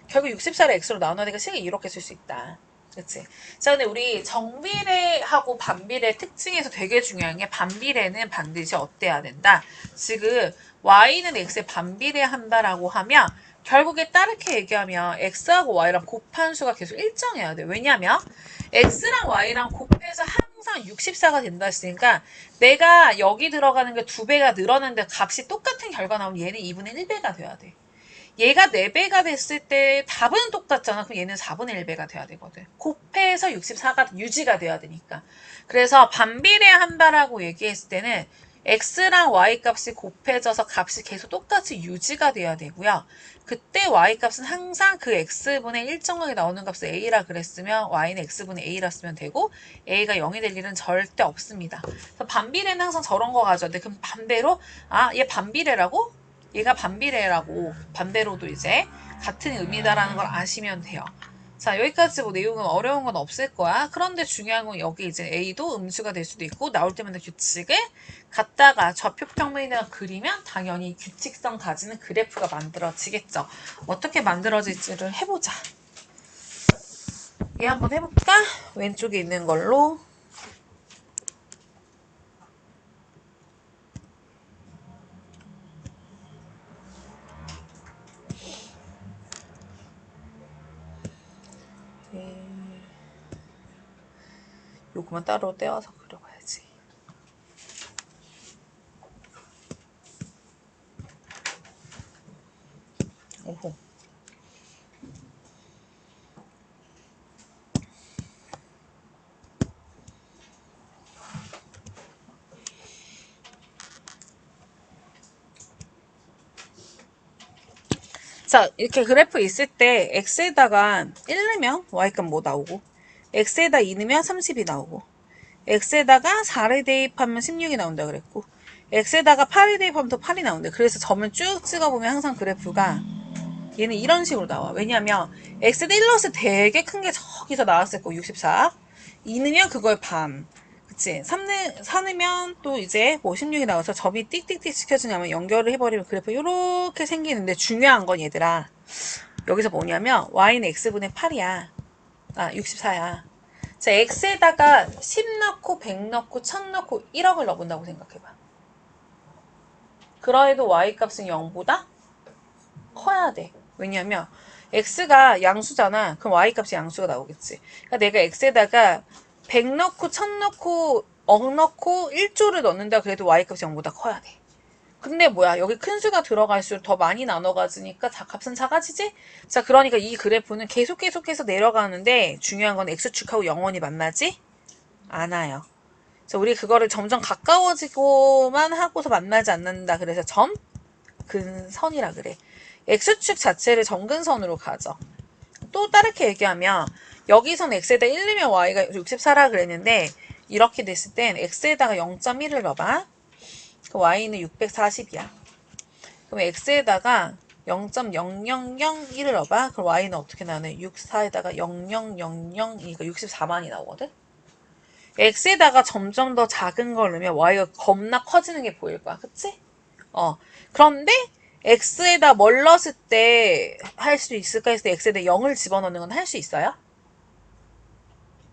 결국 64를 x로 나눠내니까 식을 이렇게 쓸 수 있다. 그치? 자, 근데 우리 정비례하고 반비례 특징에서 되게 중요한 게 반비례는 반드시 어때야 된다. 지금 y는 x에 반비례한다라고 하면 결국에 따르게 얘기하면 x하고 y랑 곱한 수가 계속 일정해야 돼. 왜냐면 x랑 y랑 곱해서 항상 64가 된다 했으니까 내가 여기 들어가는 게 2배가 늘었는데 값이 똑같은 결과 나오면 얘는 2분의 1배가 돼야 돼. 얘가 4배가 됐을 때 답은 똑같잖아. 그럼 얘는 4분의 1배가 돼야 되거든. 곱해서 64가 유지가 돼야 되니까. 그래서 반비례한다라고 얘기했을 때는 x랑 y 값이 곱해져서 값이 계속 똑같이 유지가 돼야 되고요. 그때 y 값은 항상 그 x분의 일정하게 나오는 값을 a라 그랬으면 y는 x분의 a라 쓰면 되고 a가 0이 될 일은 절대 없습니다. 그래서 반비례는 항상 저런 거 가져야 그럼 반대로 얘 반비례라고? 얘가 반비례라고 반대로도 이제 같은 의미다라는 걸 아시면 돼요. 자, 여기까지 뭐 내용은 어려운 건 없을 거야. 그런데 중요한 건 여기 이제 A도 음수가 될 수도 있고 나올 때마다 규칙을 갖다가 좌표평면에다가 그리면 당연히 규칙성 가지는 그래프가 만들어지겠죠. 어떻게 만들어질지를 해보자. 얘 한번 해볼까? 왼쪽에 있는 걸로. 요거만 따로 떼어서 그려봐야지. 오호. 자, 이렇게 그래프 있을 때 x에다가 1 넣으면 y값 뭐 나오고 x에다 2 넣으면 30이 나오고 x에다가 4를 대입하면 16이 나온다 그랬고 x에다가 8을 대입하면 더 8이 나온대. 그래서 점을 쭉 찍어보면 항상 그래프가 얘는 이런 식으로 나와. 왜냐면 x에다 1 넣었을 때 되게 큰 게 저기서 나왔을 거 64. 2 넣으면 그걸 반. 그치? 4 넣으면 또 이제 뭐 16이 나와서 점이 띡띡띡 시켜지냐면 연결을 해버리면 그래프 이렇게 생기는데 중요한 건 얘들아. 여기서 뭐냐면 y는 x분의 8이야. 64야. 자, x에다가 10 넣고 100 넣고 1000 넣고 1억을 넣어본다고 생각해봐. 그러해도 y값은 0보다 커야 돼. 왜냐면 x가 양수잖아. 그럼 y값이 양수가 나오겠지. 그러니까 내가 x에다가 100 넣고 1000 넣고 억 넣고 1조를 넣는다 그래도 y값이 0보다 커야 돼. 근데 뭐야 여기 큰 수가 들어갈수록 더 많이 나눠가지니까 값은 작아지지? 자, 그러니까 이 그래프는 계속해서 내려가는데 중요한 건 x축하고 영원히 만나지 않아요. 자, 우리 그거를 점점 가까워지고만 하고서 만나지 않는다. 그래서 점근선이라 그래. x축 자체를 점근선으로 가죠. 또 다르게 얘기하면 여기선 x에다 1 넣으면 y가 64라 그랬는데 이렇게 됐을 땐 x에다가 0.1을 넣어봐. 그 y는 640이야. 그럼 x에다가 0.0001을 넣어봐. 그럼 y는 어떻게 나오네? 64에다가 0000이니까 64만이 나오거든? x에다가 점점 더 작은 걸 넣으면 y가 겁나 커지는 게 보일 거야. 그치? 그런데 x에다 뭘 넣었을 때 할 수 있을까 했을 때 x에다 0을 집어넣는 건 할 수 있어요?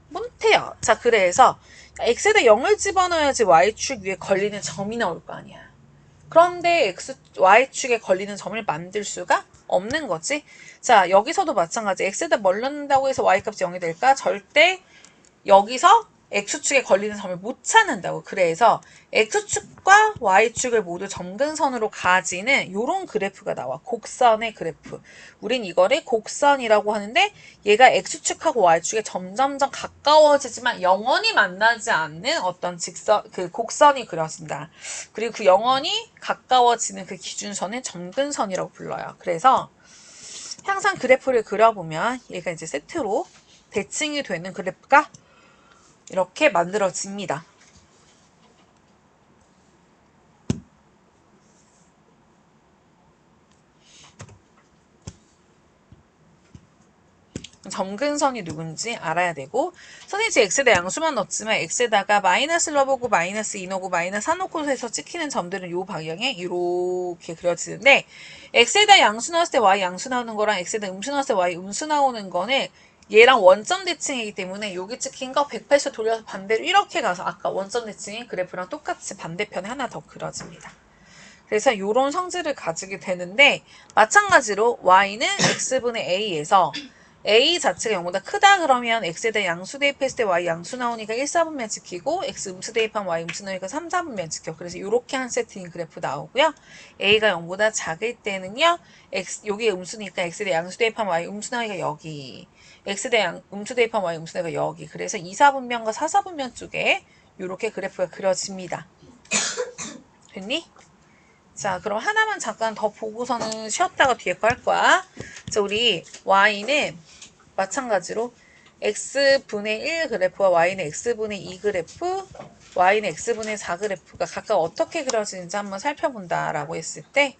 못해요. 자, 그래서 x에다 0을 집어넣어야지 y축 위에 걸리는 점이 나올 거 아니야. 그런데 y축에 걸리는 점을 만들 수가 없는 거지. 자, 여기서도 마찬가지. x에다 뭘 넣는다고 해서 y값이 0이 될까? 절대 여기서 x축에 걸리는 점을 못 찾는다고. 그래서 x축과 y축을 모두 점근선으로 가지는 이런 그래프가 나와. 곡선의 그래프. 우린 이거를 곡선이라고 하는데 얘가 x축하고 y축에 점점점 가까워지지만 영원히 만나지 않는 어떤 그 곡선이 그려진다. 그리고 그 영원히 가까워지는 그 기준선은 점근선이라고 불러요. 그래서 항상 그래프를 그려보면 얘가 이제 세트로 대칭이 되는 그래프가 이렇게 만들어집니다. 점근선이 누군지 알아야 되고 선생님 지금 x에다 양수만 넣었지만 x에다가 마이너스를 넣어보고 마이너스 2 넣고 마이너스 3 넣고 해서 찍히는 점들은 요 방향에 이렇게 그려지는데 x에다 양수 넣었을 때 y 양수 나오는 거랑 x에다 음수 넣었을 때 y 음수 나오는 거는 얘랑 원점 대칭이기 때문에 여기 찍힌 거 180도 돌려서 반대로 이렇게 가서 아까 원점 대칭인 그래프랑 똑같이 반대편에 하나 더 그려집니다. 그래서 이런 성질을 가지게 되는데 마찬가지로 y는 x분의 a에서 a 자체가 0보다 크다 그러면 x에다 양수 대입했을 때 y 양수 나오니까 1, 4분면 지키고 x 음수 대입하면 y 음수 나오니까 3, 4분면 지켜. 그래서 이렇게 한 세트인 그래프 나오고요. a가 0보다 작을 때는요. 여기 음수니까 x에다 양수 대입하면 y 음수 나오니까 여기 x에다 음수 대입하면 y 음수 나오니까 여기. 그래서 2, 4분면과 4, 4분면 쪽에 이렇게 그래프가 그려집니다. 됐니? 자, 그럼 하나만 잠깐 더 보고서는 쉬었다가 뒤에 거 할 거야. 자, 우리 y는 마찬가지로 x분의 1 그래프와 y는 x분의 2 그래프, y는 x분의 4 그래프가 각각 어떻게 그려지는지 한번 살펴본다라고 했을 때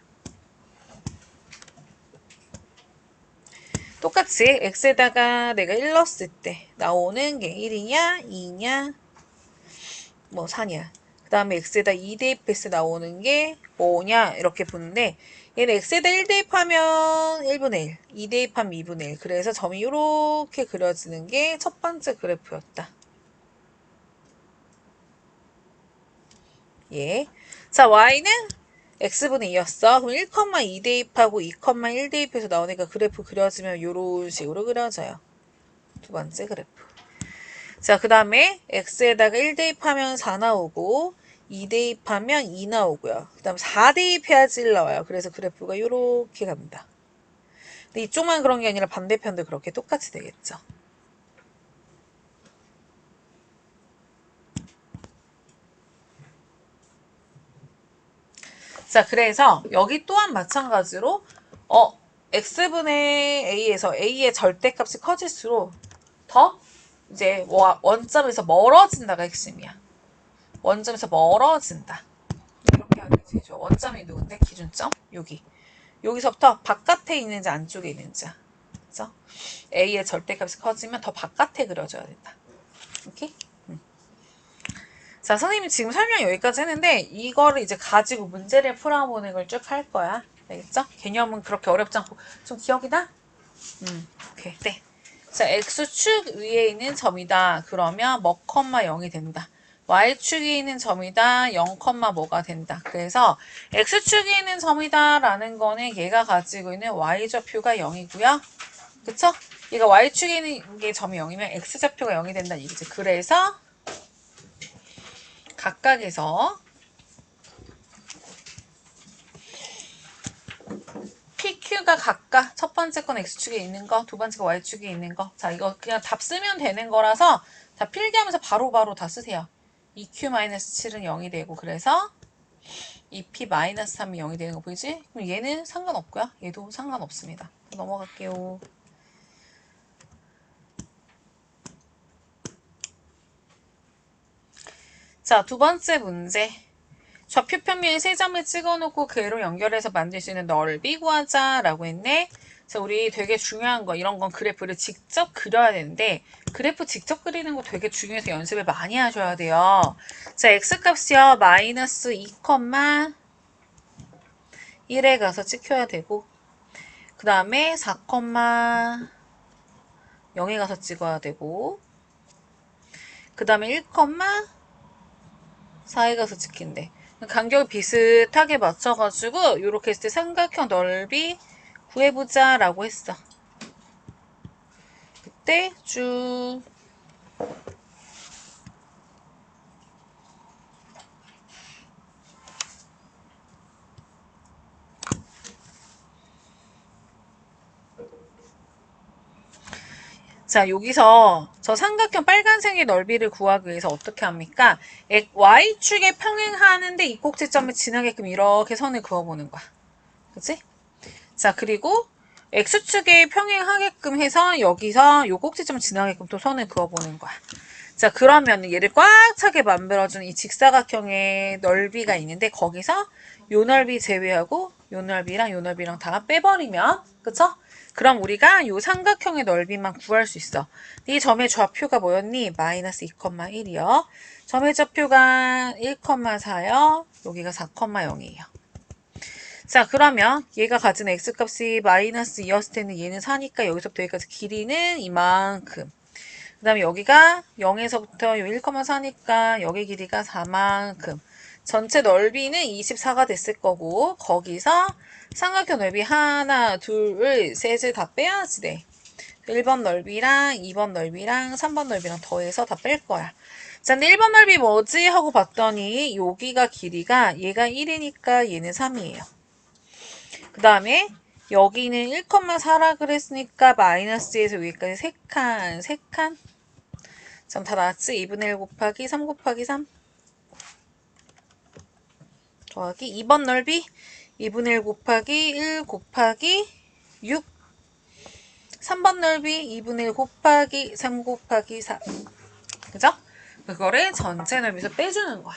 똑같이 x에다가 내가 1 넣었을 때 나오는 게 1이냐, 2냐, 뭐 4냐. 그 다음에 x에다 2 대입해서 나오는 게 뭐냐 이렇게 보는데 얘는 x에다 1 대입하면 1분의 1, 2 대입하면 2분의 1. 그래서 점이 이렇게 그려지는 게 첫 번째 그래프였다. 예. 자, y는 x분의 2였어. 그럼 1,2 대입하고 2,1 대입해서 나오니까 그래프 그려지면 이런 식으로 그려져요. 두 번째 그래프. 자, 그 다음에 x에다가 1 대입하면 4 나오고 2 대입하면 2 나오고요. 그 다음 4 대입해야지 1 나와요. 그래서 그래프가 이렇게 갑니다. 근데 이쪽만 그런 게 아니라 반대편도 그렇게 똑같이 되겠죠. 자, 그래서 여기 또한 마찬가지로 x분의 a에서 a의 절대값이 커질수록 더 이제 원점에서 멀어진다가 핵심이야. 원점에서 멀어진다. 이렇게 하는 게 제일 좋아. 원점이 누군데? 기준점? 여기. 여기서부터 바깥에 있는지 안쪽에 있는지. 그죠? A의 절대값이 커지면 더 바깥에 그려줘야 된다. 오케이? 자, 선생님이 지금 설명 여기까지 했는데 이거를 이제 가지고 문제를 풀어보는 걸 쭉 할 거야. 알겠죠? 개념은 그렇게 어렵지 않고 좀 기억이 나? 오케이. 네. 자, x축 위에 있는 점이다. 그러면 뭐, 0이 된다. y축에 있는 점이다. 0, 뭐가 된다. 그래서 x축에 있는 점이다 라는 거는 얘가 가지고 있는 y좌표가 0이고요. 그쵸? 얘가 y축에 있는 게 점이 0이면 x좌표가 0이 된다는 얘기지. 그래서 각각에서 PQ가 각각 첫 번째 건 X축에 있는 거, 두 번째 건 Y축에 있는 거. 자, 이거 그냥 답 쓰면 되는 거라서 다 필기하면서 바로바로 다 쓰세요. 2Q-7은 0이 되고 그래서 2P-3이 0이 되는 거 보이지? 그럼 얘는 상관없고요. 얘도 상관없습니다. 넘어갈게요. 자, 두 번째 문제. 좌표 평면에 세 점을 찍어놓고 그로 연결해서 만들 수 있는 넓이 구하자라고 했네. 자, 우리 되게 중요한 거 이런 건 그래프를 직접 그려야 되는데 그래프 직접 그리는 거 되게 중요해서 연습을 많이 하셔야 돼요. 자, x값이요. 마이너스 2,1에 가서 찍혀야 되고 그 다음에 4,0에 가서 찍어야 되고 그 다음에 1,4에 가서 찍힌대. 간격을 비슷하게 맞춰가지고 이렇게 했을 때 삼각형 넓이 구해보자 라고 했어. 그때 쭉 자, 여기서 저 삼각형 빨간색의 넓이를 구하기 위해서 어떻게 합니까? Y축에 평행하는데 이 꼭지점을 지나게끔 이렇게 선을 그어보는 거야. 그치? 자, 그리고 X축에 평행하게끔 해서 여기서 이 꼭지점 지나게끔 또 선을 그어보는 거야. 자, 그러면 얘를 꽉 차게 만들어주는 이 직사각형의 넓이가 있는데 거기서 요 넓이 제외하고 요 넓이랑 요 넓이랑 다 빼버리면 그쵸? 그럼 우리가 요 삼각형의 넓이만 구할 수 있어. 이 점의 좌표가 뭐였니? 마이너스 2,1이요. 점의 좌표가 1,4요. 여기가 4,0이에요. 자, 그러면 얘가 가진 x값이 마이너스 2였을 때는 얘는 4니까 여기서부터 여기까지 길이는 이만큼. 그 다음에 여기가 0에서부터 1,4니까 여기 길이가 4만큼. 전체 넓이는 24가 됐을 거고 거기서 삼각형 넓이 하나, 둘, 셋을 다 빼야지 돼. 1번 넓이랑 2번 넓이랑 3번 넓이랑 더해서 다 뺄 거야. 자, 근데 1번 넓이 뭐지? 하고 봤더니 여기가 길이가 얘가 1이니까 얘는 3이에요. 그 다음에 여기는 1,4라 그랬으니까 마이너스에서 여기까지 3칸. 점 다 나왔지? 2분의 1 곱하기 3 곱하기 3 더하기 2번 넓이 2분의 1 곱하기 1 곱하기 6 3번 넓이 2분의 1 곱하기 3 곱하기 4 그죠? 그거를 전체 넓이에서 빼주는 거야.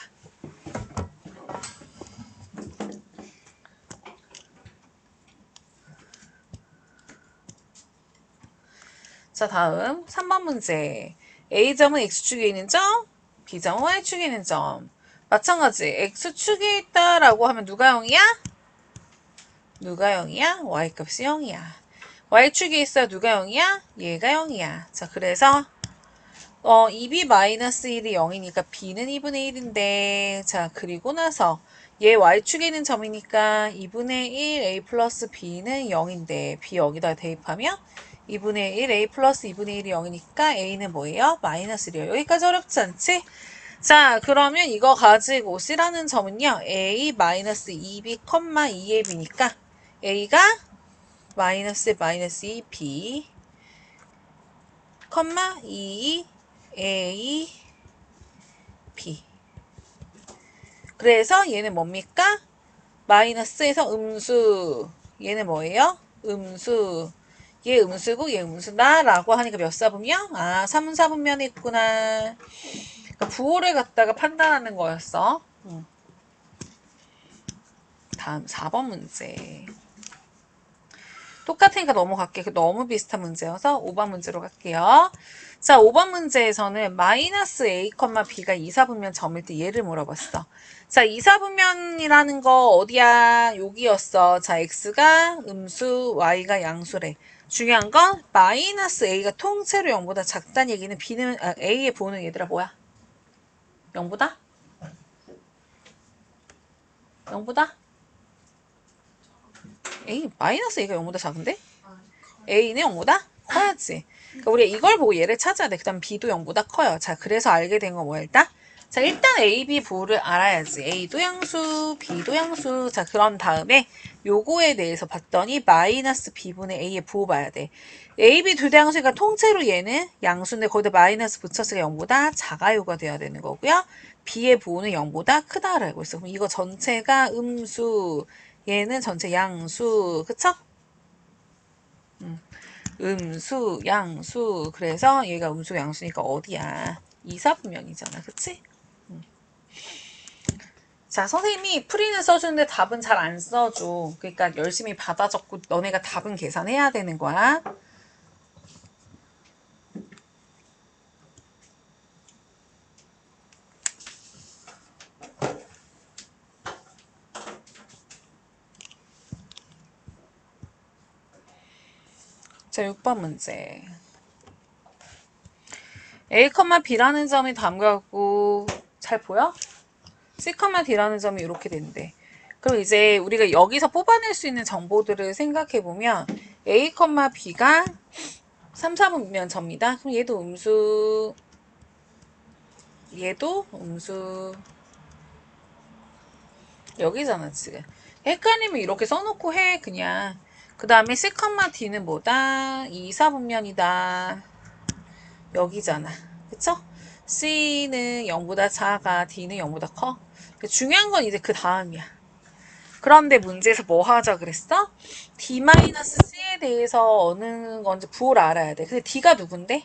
자, 다음 3번 문제. A점은 X축에 있는 점, B점은 Y축에 있는 점. 마찬가지 X축에 있다라고 하면 누가 0이야? 누가 0이야? Y값이 0이야. Y축에 있어 누가 0이야? 얘가 0이야. 자, 그래서 2B-1이 0이니까 B는 2분의 1인데 자, 그리고 나서 얘 Y축에 있는 점이니까 2분의 1 A 플러스 B는 0인데 B 여기다 대입하면 2분의 1 A 플러스 2분의 1이 0이니까 A는 뭐예요? 마이너스 1이에요. 여기까지 어렵지 않지? 자, 그러면 이거 가지고 C라는 점은요. A 마이너스 2B, 2의 B니까 A가 마이너스 2B, 2 A, B. 그래서 얘는 뭡니까? 마이너스에서 음수. 얘는 뭐예요? 음수. 얘 음수고 얘 음수다 라고 하니까 몇 사분면? 아, 3은 4분면이 있구나. 그러니까 부호를 갖다가 판단하는 거였어. 다음 4번 문제. 똑같으니까 넘어갈게. 너무 비슷한 문제여서 5번 문제로 갈게요. 자, 5번 문제에서는 마이너스 A, B가 2사분면 점일 때 얘를 물어봤어. 자, 2사분면이라는 거 어디야? 여기였어. 자, X가 음수, Y가 양수래. 중요한 건 마이너스 A가 통째로 0보다 작다는 얘기는 A의 부호는 얘들아 뭐야? 0보다? 0보다? 마이너스 A가 0보다 작은데? A는 0보다 커야지. 그러니까 우리가 이걸 보고 얘를 찾아야 돼. 그 다음 B도 0보다 커요. 자, 그래서 알게 된 거 뭐야, 일단? 자, 일단 A, B 부호를 알아야지. A도 양수, B도 양수. 자, 그런 다음에 요거에 대해서 봤더니 마이너스 B분의 A의 부호 봐야 돼. A, B 둘 다 양수니까 통째로 얘는 양수인데 거기다 마이너스 붙였으니까 0보다 작아요가 돼야 되는 거고요. B의 부호는 0보다 크다라고 알고 있어. 그럼 이거 전체가 음수, 얘는 전체 양수, 그쵸? 음수, 양수. 그래서 얘가 음수, 양수니까 어디야? 이사분면이잖아. 그치? 자, 선생님이 풀이는 써주는데 답은 잘 안 써줘. 그러니까 열심히 받아 적고 너네가 답은 계산해야 되는 거야. 자, 6번 문제. A, B라는 점이 담가고 잘 보여? C, D라는 점이 이렇게 된대. 그럼 이제 우리가 여기서 뽑아낼 수 있는 정보들을 생각해보면 A, B가 3, 4분면 점이다. 그럼 얘도 음수, 얘도 음수, 여기잖아 지금. 헷갈리면 이렇게 써놓고 해 그냥. 그 다음에 C, D는 뭐다? 2, 4분면이다. 여기잖아. 그쵸? C는 0보다 작아. D는 0보다 커. 중요한 건 이제 그 다음이야. 그런데 문제에서 뭐 하자 그랬어? D-C에 대해서 어느 건지 부호를 알아야 돼. 근데 D가 누군데?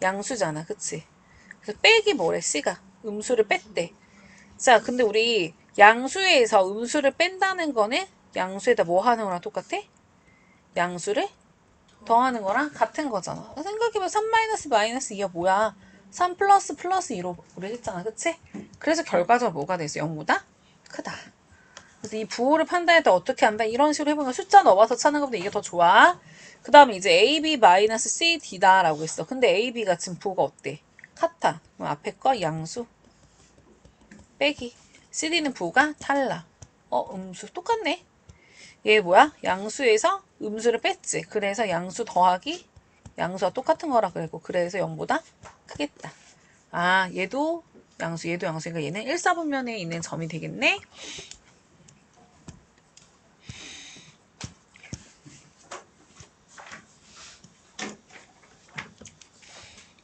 양수잖아. 그치? 그래서 빼기 뭐래? C가. 음수를 뺐대. 자, 근데 우리 양수에서 음수를 뺀다는 거는 양수에다 뭐 하는 거랑 똑같아? 양수를 더하는 거랑 같은 거잖아. 생각해보면 3 마이너스 마이너스 2가 뭐야? 3 플러스 플러스 2로 우리 했잖아. 그치? 그래서 결과적으로 뭐가 됐어? 0보다 크다. 그래서 이 부호를 판단할 때 어떻게 한다? 이런 식으로 해보면 숫자 넣어서 찾는 것보다 이게 더 좋아. 그 다음에 이제 AB 마이너스 CD다 라고 했어. 근데 AB가 지금 부호가 어때? 같아. 그럼 앞에 거 양수 빼기. CD는 부호가 달라. 음수 똑같네. 얘 뭐야? 양수에서 음수를 뺐지. 그래서 양수 더하기 양수와 똑같은 거라 그랬고 그래서 0보다 크겠다. 아 얘도 양수 얘도 양수니까 얘는 1사분면에 있는 점이 되겠네.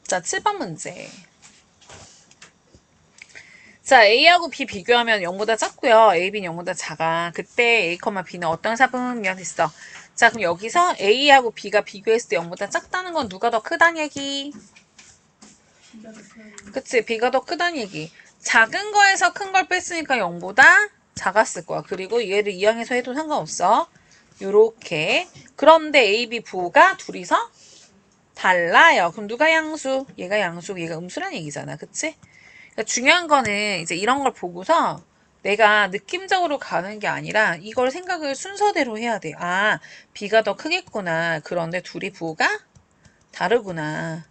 자 7번 문제. 자 A하고 B 비교하면 0보다 작고요. A, B는 0보다 작아. 그때 A, B는 어떤 사분면 있어? 자 그럼 여기서 A하고 B가 비교했을 때 0보다 작다는 건 누가 더 크다는 얘기? 그치 B가 더 크다는 얘기. 작은 거에서 큰 걸 뺐으니까 0보다 작았을 거야. 그리고 얘를 이항해서 해도 상관없어. 요렇게. 그런데 A, B 부호가 둘이서 달라요. 그럼 누가 양수? 얘가 양수, 얘가 음수란 얘기잖아. 그치? 그러니까 중요한 거는 이제 이런 걸 보고서 내가 느낌적으로 가는 게 아니라 이걸 생각을 순서대로 해야 돼. 아, B가 더 크겠구나. 그런데 둘이 부호가 다르구나.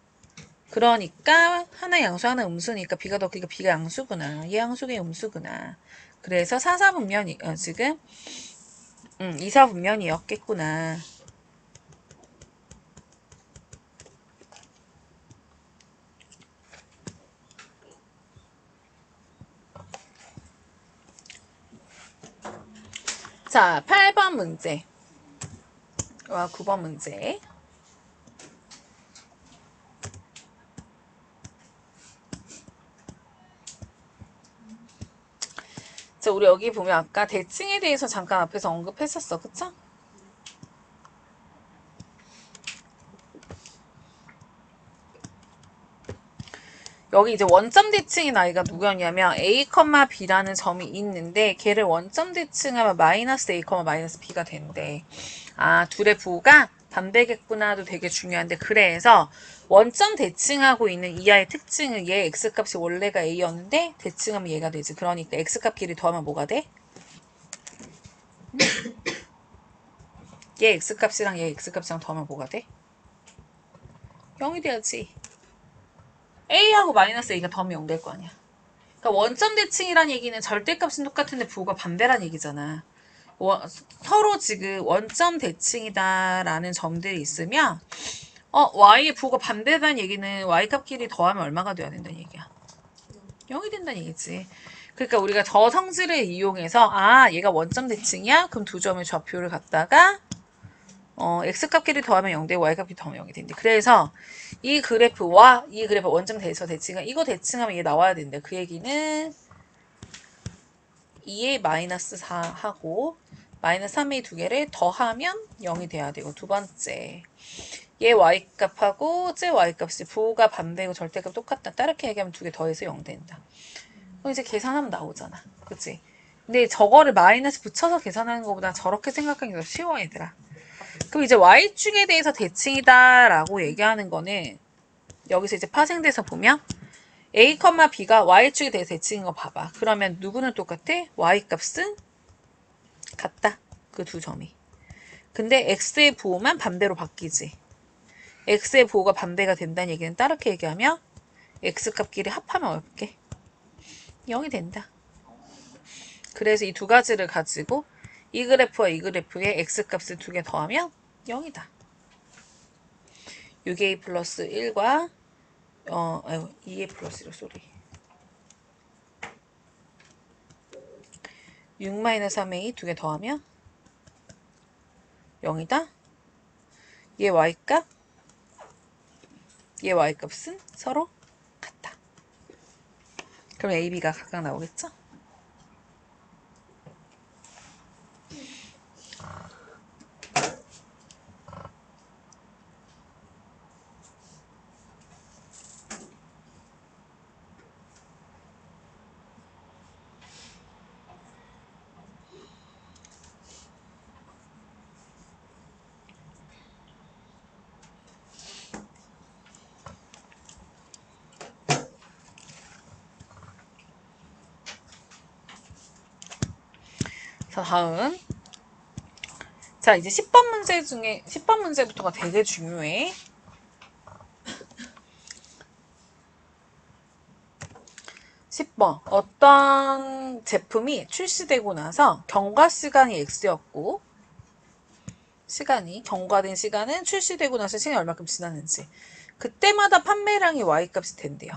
그러니까 하나 양수 하나 음수니까 B가 더 크니까 B가 양수구나. 얘 양수가 음수구나. 그래서 사사분면이 지금 이사분면이었겠구나. 자, 8번 문제. 와, 9번 문제. 자, 우리 여기 보면 아까 대칭에 대해서 잠깐 앞에서 언급했었어. 그쵸? 여기 이제 원점 대칭인 아이가 누구였냐면 A, B라는 점이 있는데 걔를 원점 대칭하면 마이너스 A, 마이너스 B가 된대. 아, 둘의 부호가 반대겠구나도 되게 중요한데 그래서 원점 대칭하고 있는 이 아이의 특징은 얘 X값이 원래가 A였는데 대칭하면 얘가 되지. 그러니까 X값끼리 더하면 뭐가 돼? 얘 X값이랑 얘 X값이랑 더하면 뭐가 돼? 0이 돼야지. A하고 마이너스 A가 더하면 0 될 거 아니야. 그러니까 원점 대칭이란 얘기는 절대값은 똑같은데 부호가 반대란 얘기잖아. 서로 지금 원점 대칭이다라는 점들이 있으면 y의 부호가 반대라는 얘기는 y값끼리 더하면 얼마가 돼야 된다는 얘기야. 0이 된다는 얘기지. 그러니까 우리가 저 성질을 이용해서 얘가 원점 대칭이야? 그럼 두 점의 좌표를 갖다가 x값끼리 더하면 0대 y값끼리 더하면 0이 된대. 그래서 이 그래프와 이 그래프 원점 대서 대칭은 이거 대칭하면 얘 나와야 된대. 그 얘기는 2의 마이너스 4하고 마이너스 3의 두 개를 더하면 0이 돼야 되고 두 번째 얘 y값하고 제 y값이 부호가 반대고 절대값 똑같다. 따르게 얘기하면 두 개 더해서 0 된다. 그럼 이제 계산하면 나오잖아. 그치? 근데 저거를 마이너스 붙여서 계산하는 것보다 저렇게 생각하는 게 더 쉬워 얘들아. 그럼 이제 y축에 대해서 대칭이다 라고 얘기하는 거는 여기서 이제 파생돼서 보면 A, B가 y축에 대해서 대칭인 거 봐봐. 그러면 누구는 똑같아? y값은 같다. 그 두 점이. 근데 x의 부호만 반대로 바뀌지. x의 부호가 반대가 된다는 얘기는 따르게 얘기하면 x값끼리 합하면 어떻게? 0이 된다. 그래서 이 두 가지를 가지고 이 그래프와 이 그래프의 x값을 두 개 더하면 0이다. 6a 플러스 1과 2a 플러스 1 소리. 6-3a 두 개 더하면 0이다. 얘 y값, 얘 y값은 서로 같다. 그럼 a, b가 각각 나오겠죠? 자, 다음. 자, 이제 10번 문제 중에 10번 문제부터가 되게 중요해. 10번. 어떤 제품이 출시되고 나서 경과 시간이 X였고, 경과된 시간은 출시되고 나서 시간이 얼마큼 지났는지. 그때마다 판매량이 Y값이 된대요.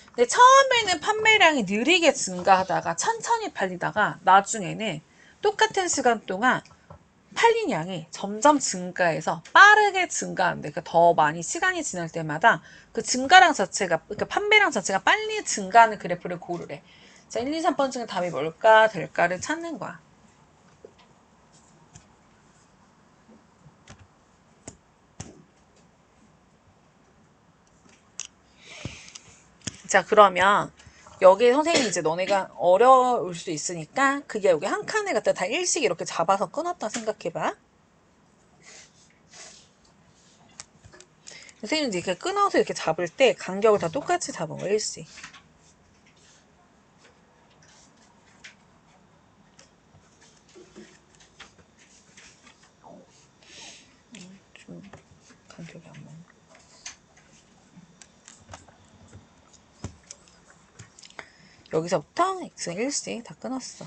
근데 처음에는 판매량이 느리게 증가하다가 천천히 팔리다가 나중에는 똑같은 시간 동안 팔린 양이 점점 증가해서 빠르게 증가하는데, 그러니까 더 많이 시간이 지날 때마다 그 증가량 자체가, 그러니까 판매량 자체가 빨리 증가하는 그래프를 고르래. 자, 1, 2, 3번 중에 답이 뭘까, 될까를 찾는 거야. 자, 그러면 여기 선생님이 이제 너네가 어려울 수 있으니까 그게 여기 한 칸에 갖다 다 일씩 이렇게 잡아서 끊었다 생각해봐. 선생님이 이렇게 끊어서 이렇게 잡을 때 간격을 다 똑같이 잡은 거야, 일씩. 좀 간격이 안 맞네. 여기서부터 x는 1씩 다 끊었어.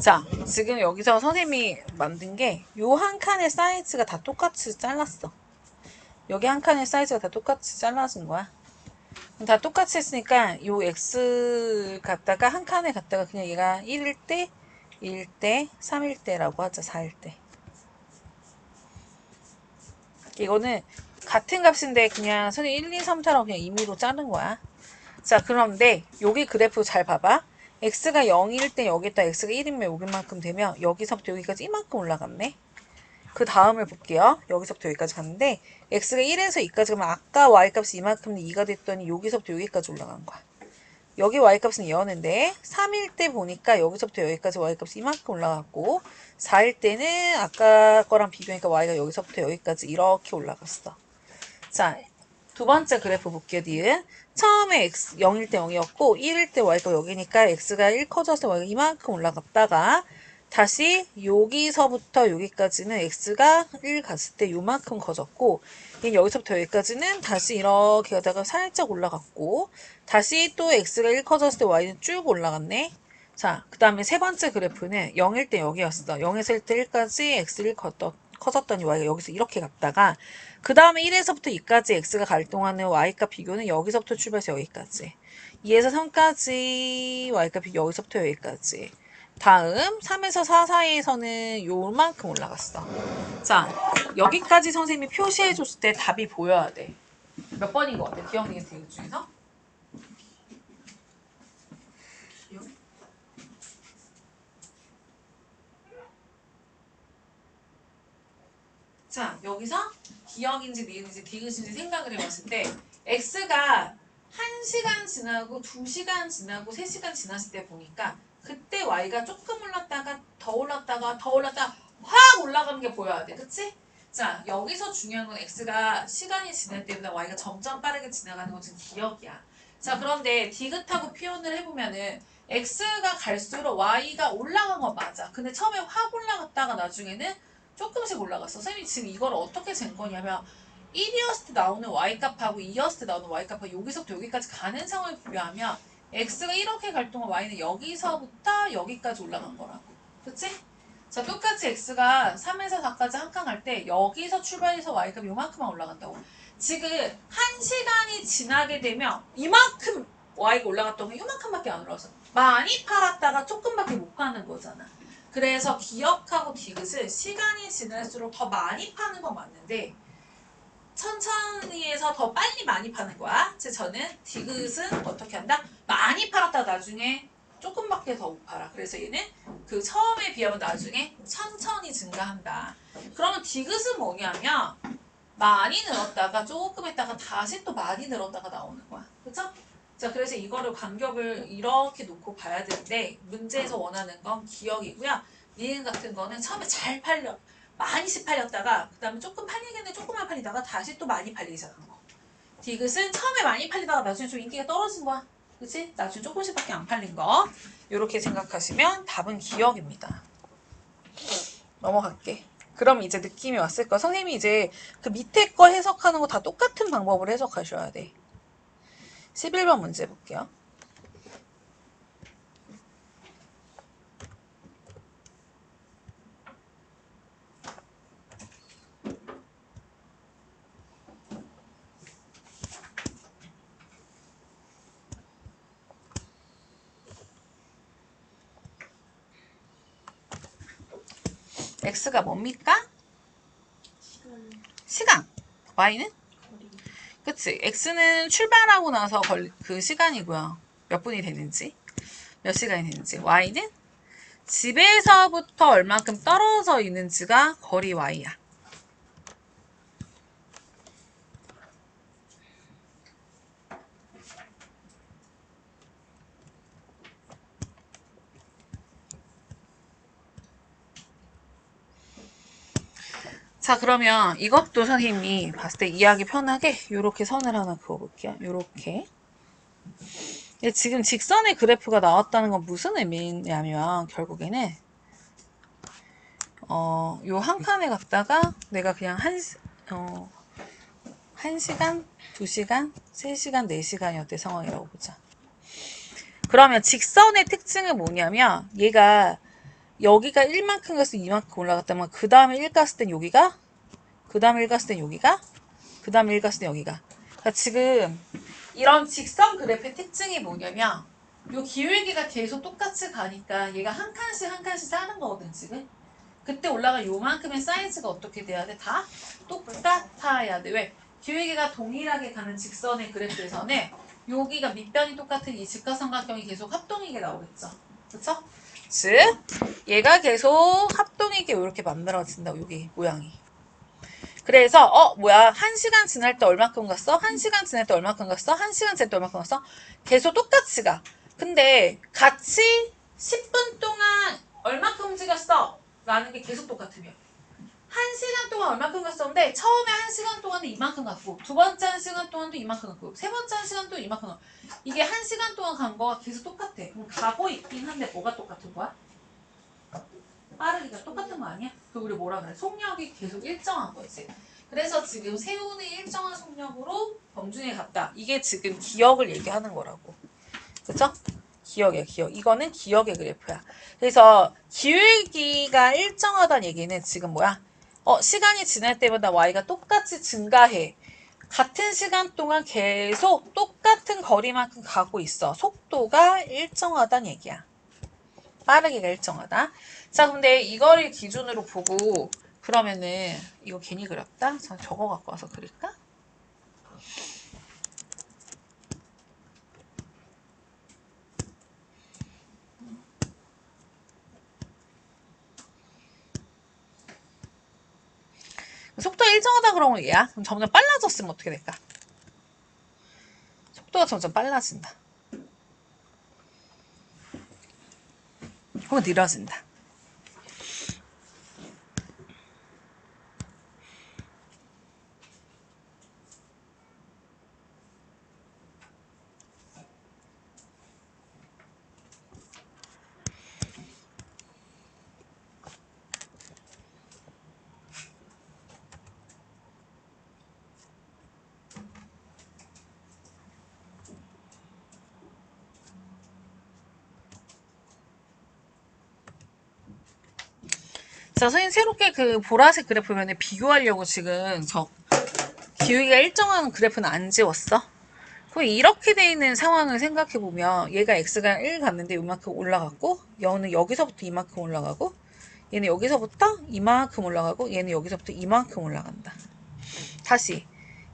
자, 지금 여기서 선생님이 만든 게 요 한 칸의 사이즈가 다 똑같이 잘랐어. 여기 한 칸의 사이즈가 다 똑같이 잘라진 거야. 다 똑같이 했으니까 요 x 갖다가 한 칸에 갖다가 그냥 얘가 1일 때, 2일 때, 3일 때라고 하자. 4일 때. 이거는 같은 값인데 그냥 선생님 1, 2, 3, 4라고 그냥 임의로 자른 거야. 자, 그런데 여기 그래프 잘 봐봐. x가 0일 때 여기다 x가 1이면 여기만큼 되면 여기서부터 여기까지 이만큼 올라갔네. 그 다음을 볼게요. 여기서부터 여기까지 갔는데 x가 1에서 2까지 가면 아까 y값이 이만큼 2가 됐더니 여기서부터 여기까지 올라간 거야. 여기 y값은 2였는데 3일 때 보니까 여기서부터 여기까지 y값이 이만큼 올라갔고 4일 때는 아까 거랑 비교하니까 y가 여기서부터 여기까지 이렇게 올라갔어. 자, 두 번째 그래프 볼게요. 니은. 처음에 x 0일 때 0이었고 1일 때 y가 여기니까 x가 1 커져서 y가 이만큼 올라갔다가 다시 여기서부터 여기까지는 x가 1 갔을 때 요만큼 커졌고 여기서부터 여기까지는 다시 이렇게 가다가 살짝 올라갔고 다시 또 x가 1 커졌을 때 y는 쭉 올라갔네. 자, 그 다음에 세 번째 그래프는 0일 때 여기였어. 0에서 1때 1까지 x 1 커졌더니 y가 여기서 이렇게 갔다가 그 다음에 1에서부터 2까지 x가 갈 동안은 y값 비교는 여기서부터 출발해서 여기까지 2에서 3까지 y값 비교 여기서부터 여기까지 다음 3에서 4 사이에서는 요만큼 올라갔어. 자, 여기까지 선생님이 표시해줬을 때 답이 보여야 돼. 몇 번인 것 같아? 기억니겠어 이거 중에서? 자, 여기서 기억인지 니은인지 디귿인지 생각을 해봤을 때 x가 1시간 지나고 2시간 지나고 3시간 지났을 때 보니까 그때 y가 조금 올랐다가 더 올랐다가 더 올랐다가 확 올라가는 게 보여야 돼. 그치? 자, 여기서 중요한 건 x가 시간이 지날 때보다 y가 점점 빠르게 지나가는 건 지금 기억이야. 자, 그런데 디귿하고 표현을 해보면은 x가 갈수록 y가 올라간 건 맞아. 근데 처음에 확 올라갔다가 나중에는 조금씩 올라갔어. 선생님이 지금 이걸 어떻게 잰 거냐면 1이었을 때 나오는 y값하고 2였을 때 나오는 y값하고 여기서부터 여기까지 가는 상황을 비교하면 x가 이렇게 갈 동안 y는 여기서부터 여기까지 올라간 거라고. 그치? 자, 똑같이 x가 3에서 4까지 한 칸 갈 때 여기서 출발해서 y값 요만큼만 올라간다고. 지금 1시간이 지나게 되면 이만큼 y가 올라갔던 게 요만큼밖에 안 올라왔어. 많이 팔았다가 조금밖에 못 파는 거잖아. 그래서 기억하고 디귿을 시간이 지날수록 더 많이 파는 건 맞는데 천천히 해서 더 빨리 많이 파는 거야. 즉 저는 디귿은 어떻게 한다? 많이 팔았다 나중에 조금밖에 더 못 팔아. 그래서 얘는 그 처음에 비하면 나중에 천천히 증가한다. 그러면 디귿은 뭐냐면 많이 늘었다가 조금 했다가 다시 또 많이 늘었다가 나오는 거야. 그쵸? 자, 그래서 이거를 간격을 이렇게 놓고 봐야 되는데 문제에서 원하는 건 기억이고요. 니은 같은 거는 처음에 잘 팔려. 많이씩 팔렸다가 그 다음에 조금 팔리겠네 조금만 팔리다가 다시 또 많이 팔리기 시작한 거. 디귿은 처음에 많이 팔리다가 나중에 좀 인기가 떨어진 거야. 그치? 나중에 조금씩밖에 안 팔린 거. 이렇게 생각하시면 답은 기억입니다. 넘어갈게. 그럼 이제 느낌이 왔을 거야. 선생님이 이제 그 밑에 거 해석하는 거 다 똑같은 방법으로 해석하셔야 돼. 11번 문제 볼게요. x가 뭡니까? 시간. y는? 그치. x는 출발하고 나서 그 시간이고요. 몇 분이 되는지, 몇 시간이 되는지. y는 집에서부터 얼만큼 떨어져 있는지가 거리 y야. 자, 그러면 이것도 선생님이 봤을 때 이해하기 편하게 이렇게 선을 하나 그어볼게요. 이렇게. 지금 직선의 그래프가 나왔다는 건 무슨 의미냐면 결국에는 요 한 칸에 갔다가 내가 그냥 한 시간, 2시간, 3시간, 4시간이었대 상황이라고 보자. 그러면 직선의 특징은 뭐냐면 얘가 여기가 1만큼 갔을 때 이만큼 올라갔다면 그 다음에 1 갔을 땐 여기가 그 다음에 1 갔을 땐 여기가 그 다음에 1 갔을 땐 여기가. 그러니까 지금 이런 직선 그래프의 특징이 뭐냐면 요 기울기가 계속 똑같이 가니까 얘가 한 칸씩 한 칸씩 쌓는 거거든 지금. 그때 올라간 요만큼의 사이즈가 어떻게 돼야 돼? 다 똑같아야 돼. 왜? 기울기가 동일하게 가는 직선의 그래프에서는 여기가 밑변이 똑같은 이 직각삼각형이 계속 합동이게 나오겠죠. 그쵸? 즉 얘가 계속 합동이게 이렇게 만들어진다. 여기 모양이. 그래서 뭐야 1시간 지날 때 얼마큼 갔어? 1시간 지날 때 얼마큼 갔어? 1시간 지날 때 얼마큼 갔어? 계속 똑같이 가. 근데 같이 10분 동안 얼마큼 움직였어? 라는 게 계속 똑같으면 1시간 동안 얼마큼 갔었는데 처음에 1시간 동안은 이만큼 갔고 두 번째 1시간 동안도 이만큼 갔고 세 번째 1시간 동안 이만큼 갔고 이게 1시간 동안 간 거가 계속 똑같아. 그럼 가고 있긴 한데 뭐가 똑같은 거야? 빠르기가 똑같은 거 아니야? 그 우리 뭐라 그래? 속력이 계속 일정한 거지. 그래서 지금 세우는 일정한 속력으로 범준이 갔다. 이게 지금 기억을 얘기하는 거라고. 그쵸? 기억이야, 기억. 이거는 기억의 그래프야. 그래서 기울기가 일정하다는 얘기는 지금 뭐야? 시간이 지날 때마다 y가 똑같이 증가해. 같은 시간 동안 계속 똑같은 거리만큼 가고 있어. 속도가 일정하다는 얘기야. 빠르기가 일정하다. 자, 근데 이거를 기준으로 보고 그러면은 이거 괜히 그렸다? 자, 저거 갖고 와서 그릴까? 속도가 일정하다 그러면 얘야? 그럼 점점 빨라졌으면 어떻게 될까? 속도가 점점 빨라진다. 그러면 느려진다. 자, 선생님 새롭게 그 보라색 그래프면에 비교하려고 지금 저 기울기가 일정한 그래프는 안 지웠어. 그럼 이렇게 돼 있는 상황을 생각해 보면 얘가 x가 1 갔는데 이만큼 올라갔고 얘는 여기서부터 이만큼 올라가고 얘는 여기서부터 이만큼 올라가고 얘는 여기서부터 이만큼 올라간다. 다시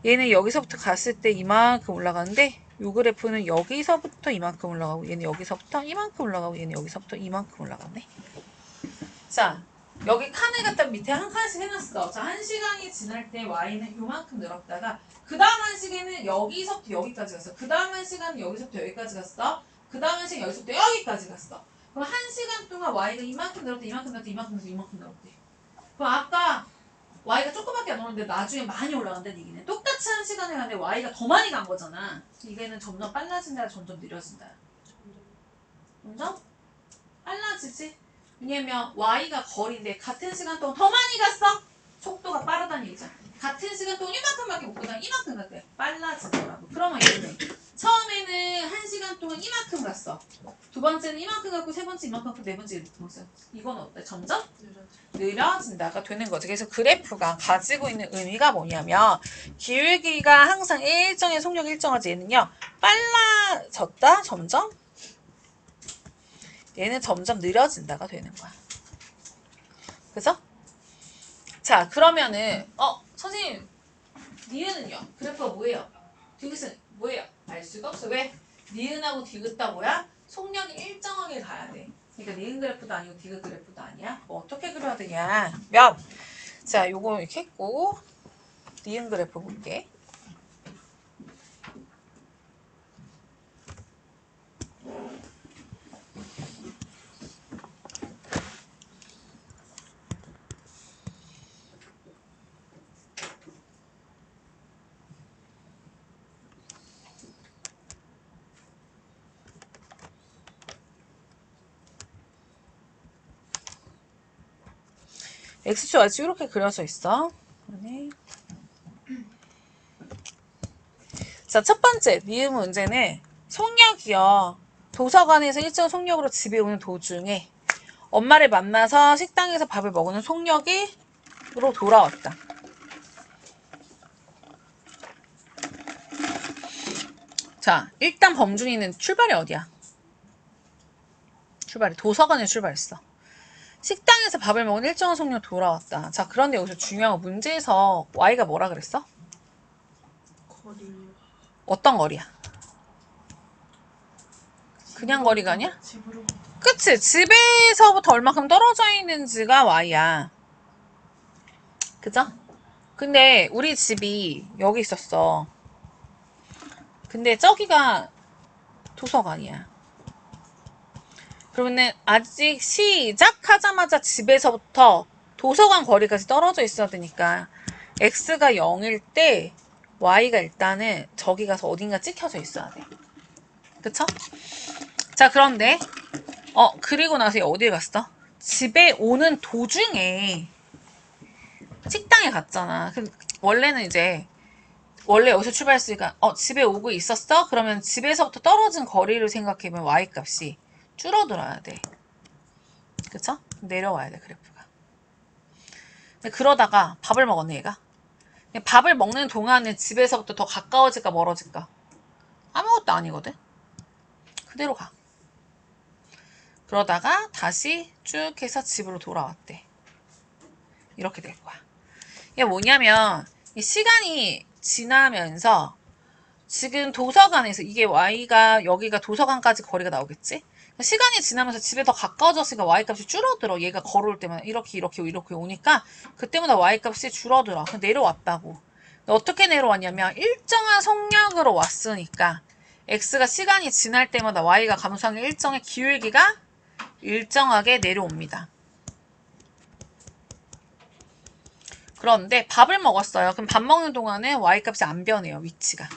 얘는 여기서부터 갔을 때 이만큼 올라가는데 요 그래프는 여기서부터 이만큼 올라가고 얘는 여기서부터 이만큼 올라가고 얘는 여기서부터 이만큼 올라가네. 자, 여기 칸을 갖다 밑에 한 칸씩 해놨어. 자, 1시간이 지날 때 y는 요만큼 늘었다가 그 다음 1시간은 여기서부터 여기까지 갔어. 그 다음 1시간은 여기서부터 여기까지 갔어. 그 다음 1시간 여기서부터 여기까지 갔어. 그럼 1시간 동안 y가 이만큼 늘었대, 이만큼 늘었대, 이만큼 늘었대, 이만큼 늘었대. 그럼 아까 y가 조금밖에 안 오르는데 나중에 많이 올라간다는 얘기네. 똑같이 1시간에 가는데 y가 더 많이 간 거잖아. 이게는 점점 빨라진다, 점점 느려진다. 점점 빨라지지? 왜냐면 y가 거리인데 같은 시간 동안 더 많이 갔어. 속도가 빠르다는 얘기죠. 같은 시간 동안 이만큼밖에 못 가다 이만큼 갔대. 빨라지더라고. 그러면 이제 처음에는 1시간 동안 이만큼 갔어. 두 번째는 이만큼 갔고 세 번째 이만큼 갔고 네 번째 이만큼 갔어. 이건 어때? 점점 느려진다가 되는 거지. 그래서 그래프가 가지고 있는 의미가 뭐냐면 기울기가 항상 일정의 속력이 일정하지 얘는요. 빨라졌다 점점 얘는 점점 느려진다가 되는 거야. 그죠? 자, 그러면은 선생님 니은은요? 그래프가 뭐예요? 디귿은 뭐예요? 알 수가 없어. 왜? 니은하고 디귿다 뭐야? 속력이 일정하게 가야 돼. 그러니까 니은 그래프도 아니고 디귿 그래프도 아니야. 뭐 어떻게 그려야 되냐? 자, 요거 이렇게 했고 니은 그래프 볼게. X축, Y축 이렇게 그려져 있어. 자, 첫 번째 니은 문제는 속력이요. 도서관에서 일정 속력으로 집에 오는 도중에 엄마를 만나서 식당에서 밥을 먹는 속력으로 돌아왔다. 자, 일단 범준이는 출발이 어디야? 도서관에 출발했어. 식당에서 밥을 먹은 일정한 속력 돌아왔다. 자, 그런데 여기서 중요한 건 문제에서 Y가 뭐라 그랬어? 거리. 어떤 거리야? 그냥 거리가 아니야? 집으로. 그치? 집에서부터 얼마큼 떨어져 있는지가 Y야. 그죠? 근데 우리 집이 여기 있었어. 근데 저기가 도서관이야. 그러면은 아직 시작하자마자 집에서부터 도서관 거리까지 떨어져 있어야 되니까 x가 0일 때 y가 일단은 저기 가서 어딘가 찍혀져 있어야 돼. 그쵸? 자, 그런데 그리고 나서 어디에 갔어? 집에 오는 도중에 식당에 갔잖아. 원래는 이제 원래 여기서 출발했으니까 집에 오고 있었어? 그러면 집에서부터 떨어진 거리를 생각해보면 y값이 줄어들어야 돼. 그쵸? 내려와야 돼, 그래프가. 근데 그러다가 밥을 먹었네, 얘가. 밥을 먹는 동안에 집에서부터 더 가까워질까 멀어질까? 아무것도 아니거든? 그대로 가. 그러다가 다시 쭉 해서 집으로 돌아왔대. 이렇게 될 거야. 이게 뭐냐면 이 시간이 지나면서 지금 도서관에서 이게 y가 여기가 도서관까지 거리가 나오겠지? 시간이 지나면서 집에 더 가까워졌으니까 y값이 줄어들어. 얘가 걸어올 때만 이렇게 오니까 그때마다 y값이 줄어들어. 내려왔다고. 어떻게 내려왔냐면 일정한 속력으로 왔으니까 x가 시간이 지날 때마다 y가 감소하는 일정의 기울기가 일정하게 내려옵니다. 그런데 밥을 먹었어요. 그럼 밥 먹는 동안에 y값이 안 변해요. 위치가.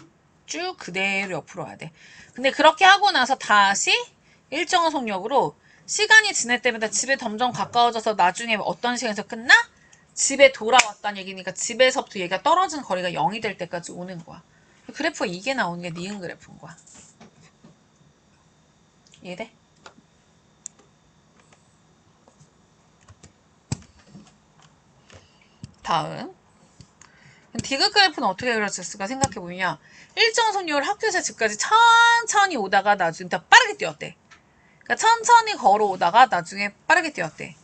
쭉 그대로 옆으로 와야 돼. 근데 그렇게 하고 나서 다시 일정한 속력으로 시간이 지날 때마다 집에 점점 가까워져서 나중에 어떤 시간에서 끝나? 집에 돌아왔다는 얘기니까 집에서부터 얘가 떨어진 거리가 0이 될 때까지 오는 거야. 그래프가 이게 나오는 게 니은 그래프인 거야. 이해돼? 다음 디귿 그래프는 어떻게 그려졌을까 생각해보면 일정 속력을 학교에서 집까지 천천히 오다가 나중에 더 빠르게 뛰었대. 그러니까 천천히 걸어오다가 나중에 빠르게 뛰었대.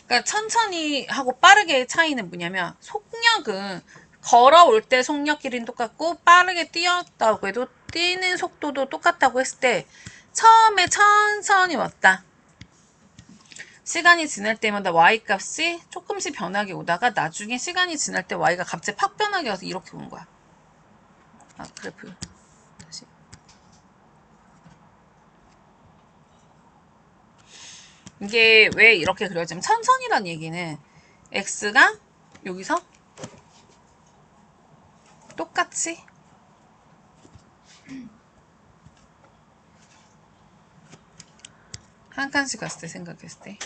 그러니까 천천히 하고 빠르게의 차이는 뭐냐면 속력은 걸어올 때 속력 길이는 똑같고 빠르게 뛰었다고 해도 뛰는 속도도 똑같다고 했을 때 처음에 천천히 왔다. 시간이 지날 때마다 y값이 조금씩 변하게 오다가 나중에 시간이 지날 때 y가 갑자기 팍 변하게 와서 이렇게 오는 거야. 아, 그래프 다시. 이게 왜 이렇게 그려지면 천천히란 얘기는 x가 여기서 똑같이 한 칸씩 갔을 때 생각했을 때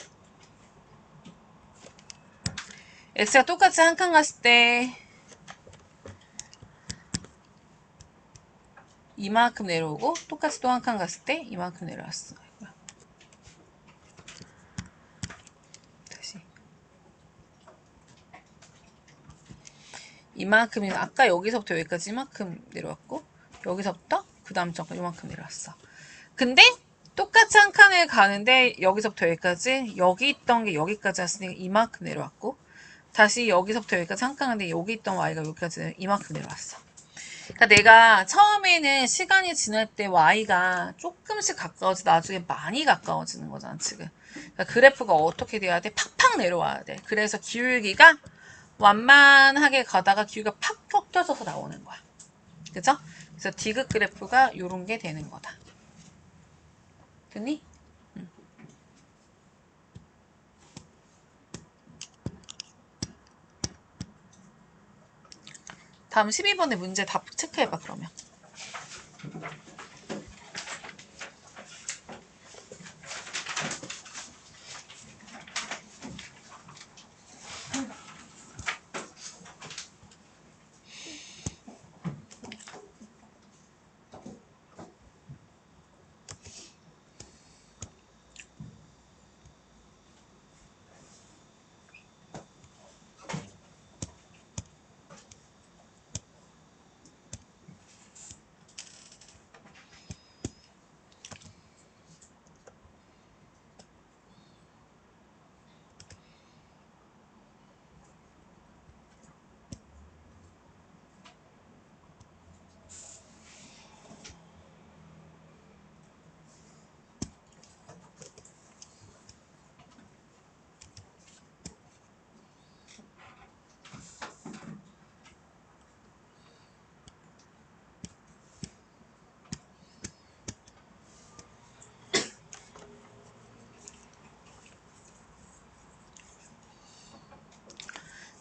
x가 똑같이 한 칸 갔을 때 이만큼 내려오고 똑같이 또 한 칸 갔을 때 이만큼 내려왔어. 다시 이만큼이면 아까 여기서부터 여기까지 이만큼 내려왔고 여기서부터 그 다음 점까지 이만큼 내려왔어. 근데 똑같이 한 칸을 가는데 여기서부터 여기까지 여기 있던 게 여기까지 왔으니까 이만큼 내려왔고 다시 여기서부터 여기까지 한 칸 가는데 여기 있던 y가 여기까지 이만큼 내려왔어. 그러니까 내가 처음에는 시간이 지날 때 y가 조금씩 가까워져 나중에 많이 가까워지는 거잖아 지금. 그러니까 그래프가 어떻게 돼야 돼? 팍팍 내려와야 돼. 그래서 기울기가 완만하게 가다가 기울기가 팍 꺾여져서 나오는 거야. 그죠? 그래서 디귿 그래프가 요런 게 되는 거다. 됐니? 다음 12번의 문제 답 체크해봐 그러면.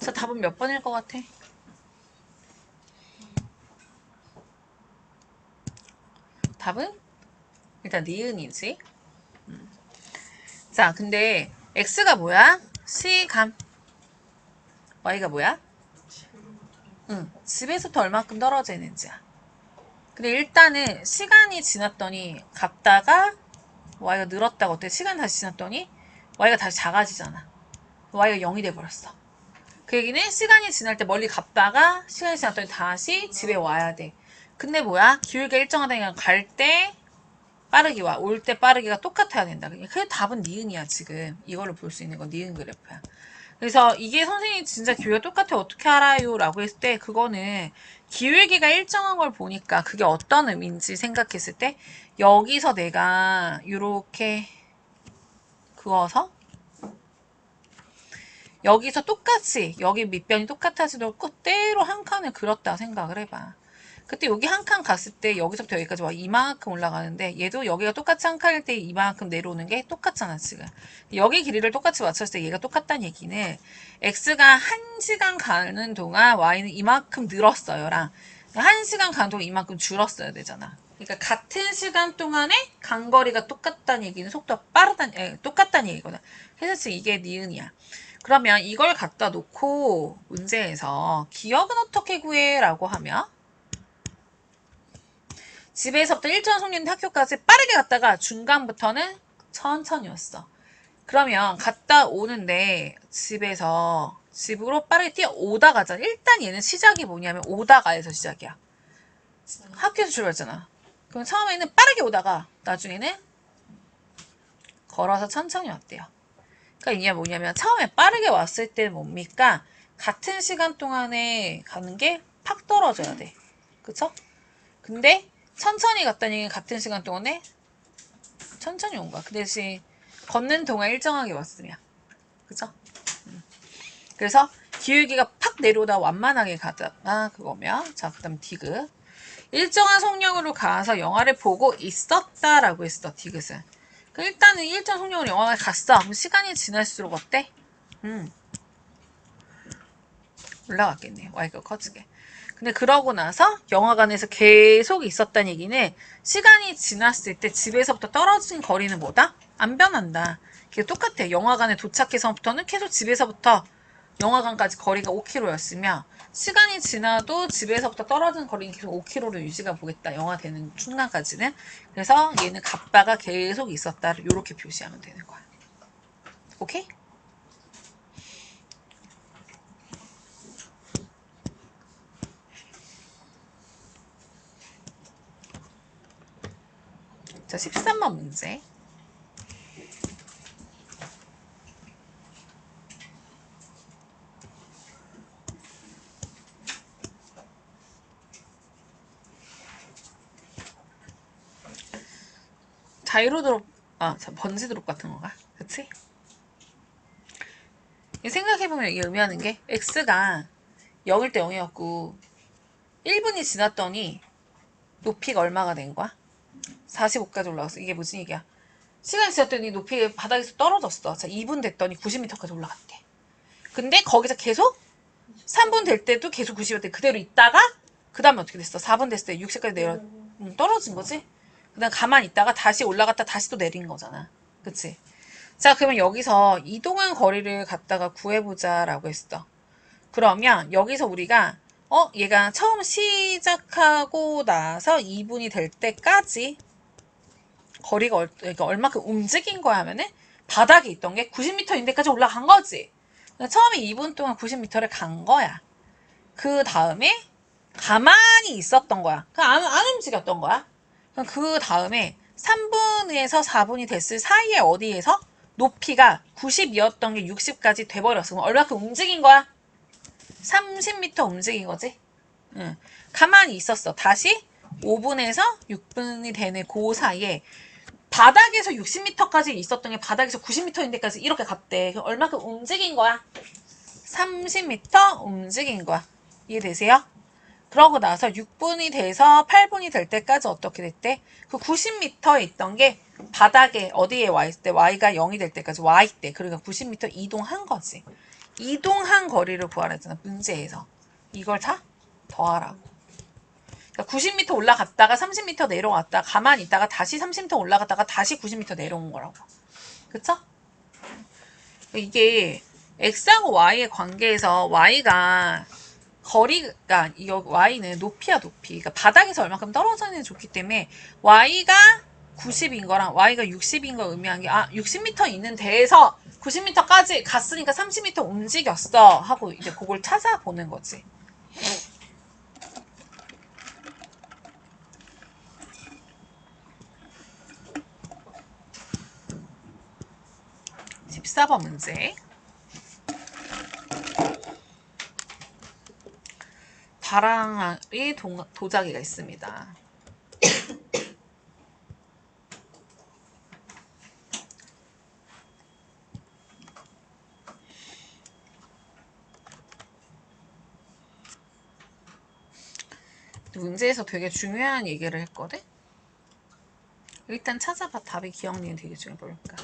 자, 답은 몇 번일 것 같아? 답은? 일단 니은이지. 자, 근데 x가 뭐야? 시간. y가 뭐야? 응, 집에서부터 얼마큼 떨어져 있는지야. 근데 일단은 시간이 지났더니 갔다가 y가 늘었다가 어때? 시간 다시 지났더니 y가 다시 작아지잖아. y가 0이 돼버렸어. 그 얘기는 시간이 지날 때 멀리 갔다가 시간이 지났더니 다시 집에 와야 돼. 근데 뭐야? 기울기가 일정하다니까 갈 때 빠르기 와. 올 때 빠르기가 똑같아야 된다. 그게 답은 니은이야 지금. 이걸로 볼 수 있는 건 니은 그래프야. 그래서 이게 선생님이 진짜 기울기가 똑같아 어떻게 알아요? 라고 했을 때 그거는 기울기가 일정한 걸 보니까 그게 어떤 의미인지 생각했을 때 여기서 내가 이렇게 그어서 여기서 똑같이 여기 밑변이 똑같아지도록 그대로 한 칸을 그렸다 생각을 해봐. 그때 여기 한 칸 갔을 때 여기서부터 여기까지 와 이만큼 올라가는데 얘도 여기가 똑같이 한 칸일 때 이만큼 내려오는 게 똑같잖아 지금. 여기 길이를 똑같이 맞췄을 때 얘가 똑같다는 얘기는 x가 1시간 가는 동안 y는 이만큼 늘었어요 랑 1시간 가는 동안 이만큼 줄었어야 되잖아. 그러니까 같은 시간 동안에 간거리가 똑같다는 얘기는 속도가 빠르다는 똑같다는 얘기거든. 그래서 지금 이게 니은이야. 그러면 이걸 갖다 놓고 문제에서 기억은 어떻게 구해? 라고 하면 집에서부터 일정 속력 학교까지 빠르게 갔다가 중간부터는 천천히 왔어. 그러면 갔다 오는데 집에서 집으로 빠르게 뛰어오다 가자. 일단 얘는 시작이 뭐냐면 오다가에서 시작이야. 학교에서 출발했잖아. 그럼 처음에는 빠르게 오다가 나중에는 걸어서 천천히 왔대요. 그러니까 이게 뭐냐면 처음에 빠르게 왔을 때는 뭡니까? 같은 시간 동안에 가는 게 팍 떨어져야 돼. 그쵸? 근데 천천히 갔다는 얘기는 같은 시간 동안에 천천히 온 거야. 그 대신 걷는 동안 일정하게 왔으면. 그쵸? 그래서 기울기가 팍 내려오다 완만하게 가다가 그거면 자 그다음 디귿 일정한 속력으로 가서 영화를 보고 있었다라고 했어. 디귿은. 일단은 일정 속력으로 영화를 갔어. 그럼 시간이 지날수록 어때? 올라갔겠네. Y가 커지게. 근데 그러고 나서 영화관에서 계속 있었다는 얘기는 시간이 지났을 때 집에서부터 떨어진 거리는 뭐다? 안 변한다. 그게 똑같아. 영화관에 도착해서부터는 계속 집에서부터 영화관까지 거리가 5km였으며 시간이 지나도 집에서부터 떨어진 거리는 계속 5km로 유지가 보겠다. 영화 되는 순간까지는. 그래서 얘는 갑바가 계속 있었다를 이렇게 표시하면 되는 거야. 오케이? 자, 13번 문제. 자이로 드롭, 번지 드롭 같은 건가? 그치? 생각해보면 이게 의미하는 게 x가 0일 때 0이었고 1분이 지났더니 높이가 얼마가 된 거야? 45까지 올라갔어. 이게 무슨 얘기야? 시간이 지났더니 높이가 바닥에서 떨어졌어. 자, 2분 됐더니 90m까지 올라갔대. 근데 거기서 계속 3분 될 때도 계속 90m 그대로 있다가 그 다음에 어떻게 됐어? 4분 됐을 때 60까지 내려 떨어진 거지? 그 다음 가만히 있다가 다시 올라갔다 다시 또 내린 거잖아. 그치? 자, 그러면 여기서 이동한 거리를 갖다가 구해보자 라고 했어. 그러면 여기서 우리가 얘가 처음 시작하고 나서 2분이 될 때까지 거리가 그러니까 얼마큼 움직인 거야 하면은 바닥에 있던 게 90m인데까지 올라간 거지. 처음에 2분 동안 90m를 간 거야. 그 다음에 가만히 있었던 거야. 안 움직였던 거야. 그 다음에 3분에서 4분이 됐을 사이에 어디에서 높이가 90이었던 게 60까지 돼버렸어. 그럼 얼마큼 움직인 거야? 30m 움직인 거지. 응. 가만히 있었어. 다시 5분에서 6분이 되는 그 사이에 바닥에서 60m까지 있었던 게 바닥에서 90m인데까지 이렇게 갔대. 그럼 얼마큼 움직인 거야? 30m 움직인 거야. 이해되세요? 그러고 나서 6분이 돼서 8분이 될 때까지 어떻게 됐대? 그 90m에 있던 게 바닥에 어디에 와 있을 때 y가 0이 될 때까지 와 있대. 그러니까 90m 이동한 거지. 이동한 거리를 구하라 했잖아. 문제에서. 이걸 다 더하라고. 그러니까 90m 올라갔다가 30m 내려왔다가 가만히 있다가 다시 30m 올라갔다가 다시 90m 내려온 거라고. 그쵸? 이게 x하고 y의 관계에서 y가 거리가 이 y는 높이야 높이. 그러니까 바닥에서 얼마큼 떨어져 있는지 좋기 때문에 y가 90인 거랑 y가 60인 걸 의미한 게 60m 있는 데에서 90m까지 갔으니까 30m 움직였어 하고 이제 그걸 찾아보는 거지. 십 14번 문제. 다랑이 도자기가 있습니다. 문제에서 되게 중요한 얘기를 했거든? 일단 찾아봐. 답이 기억니은 되게 중요해. 뭘까?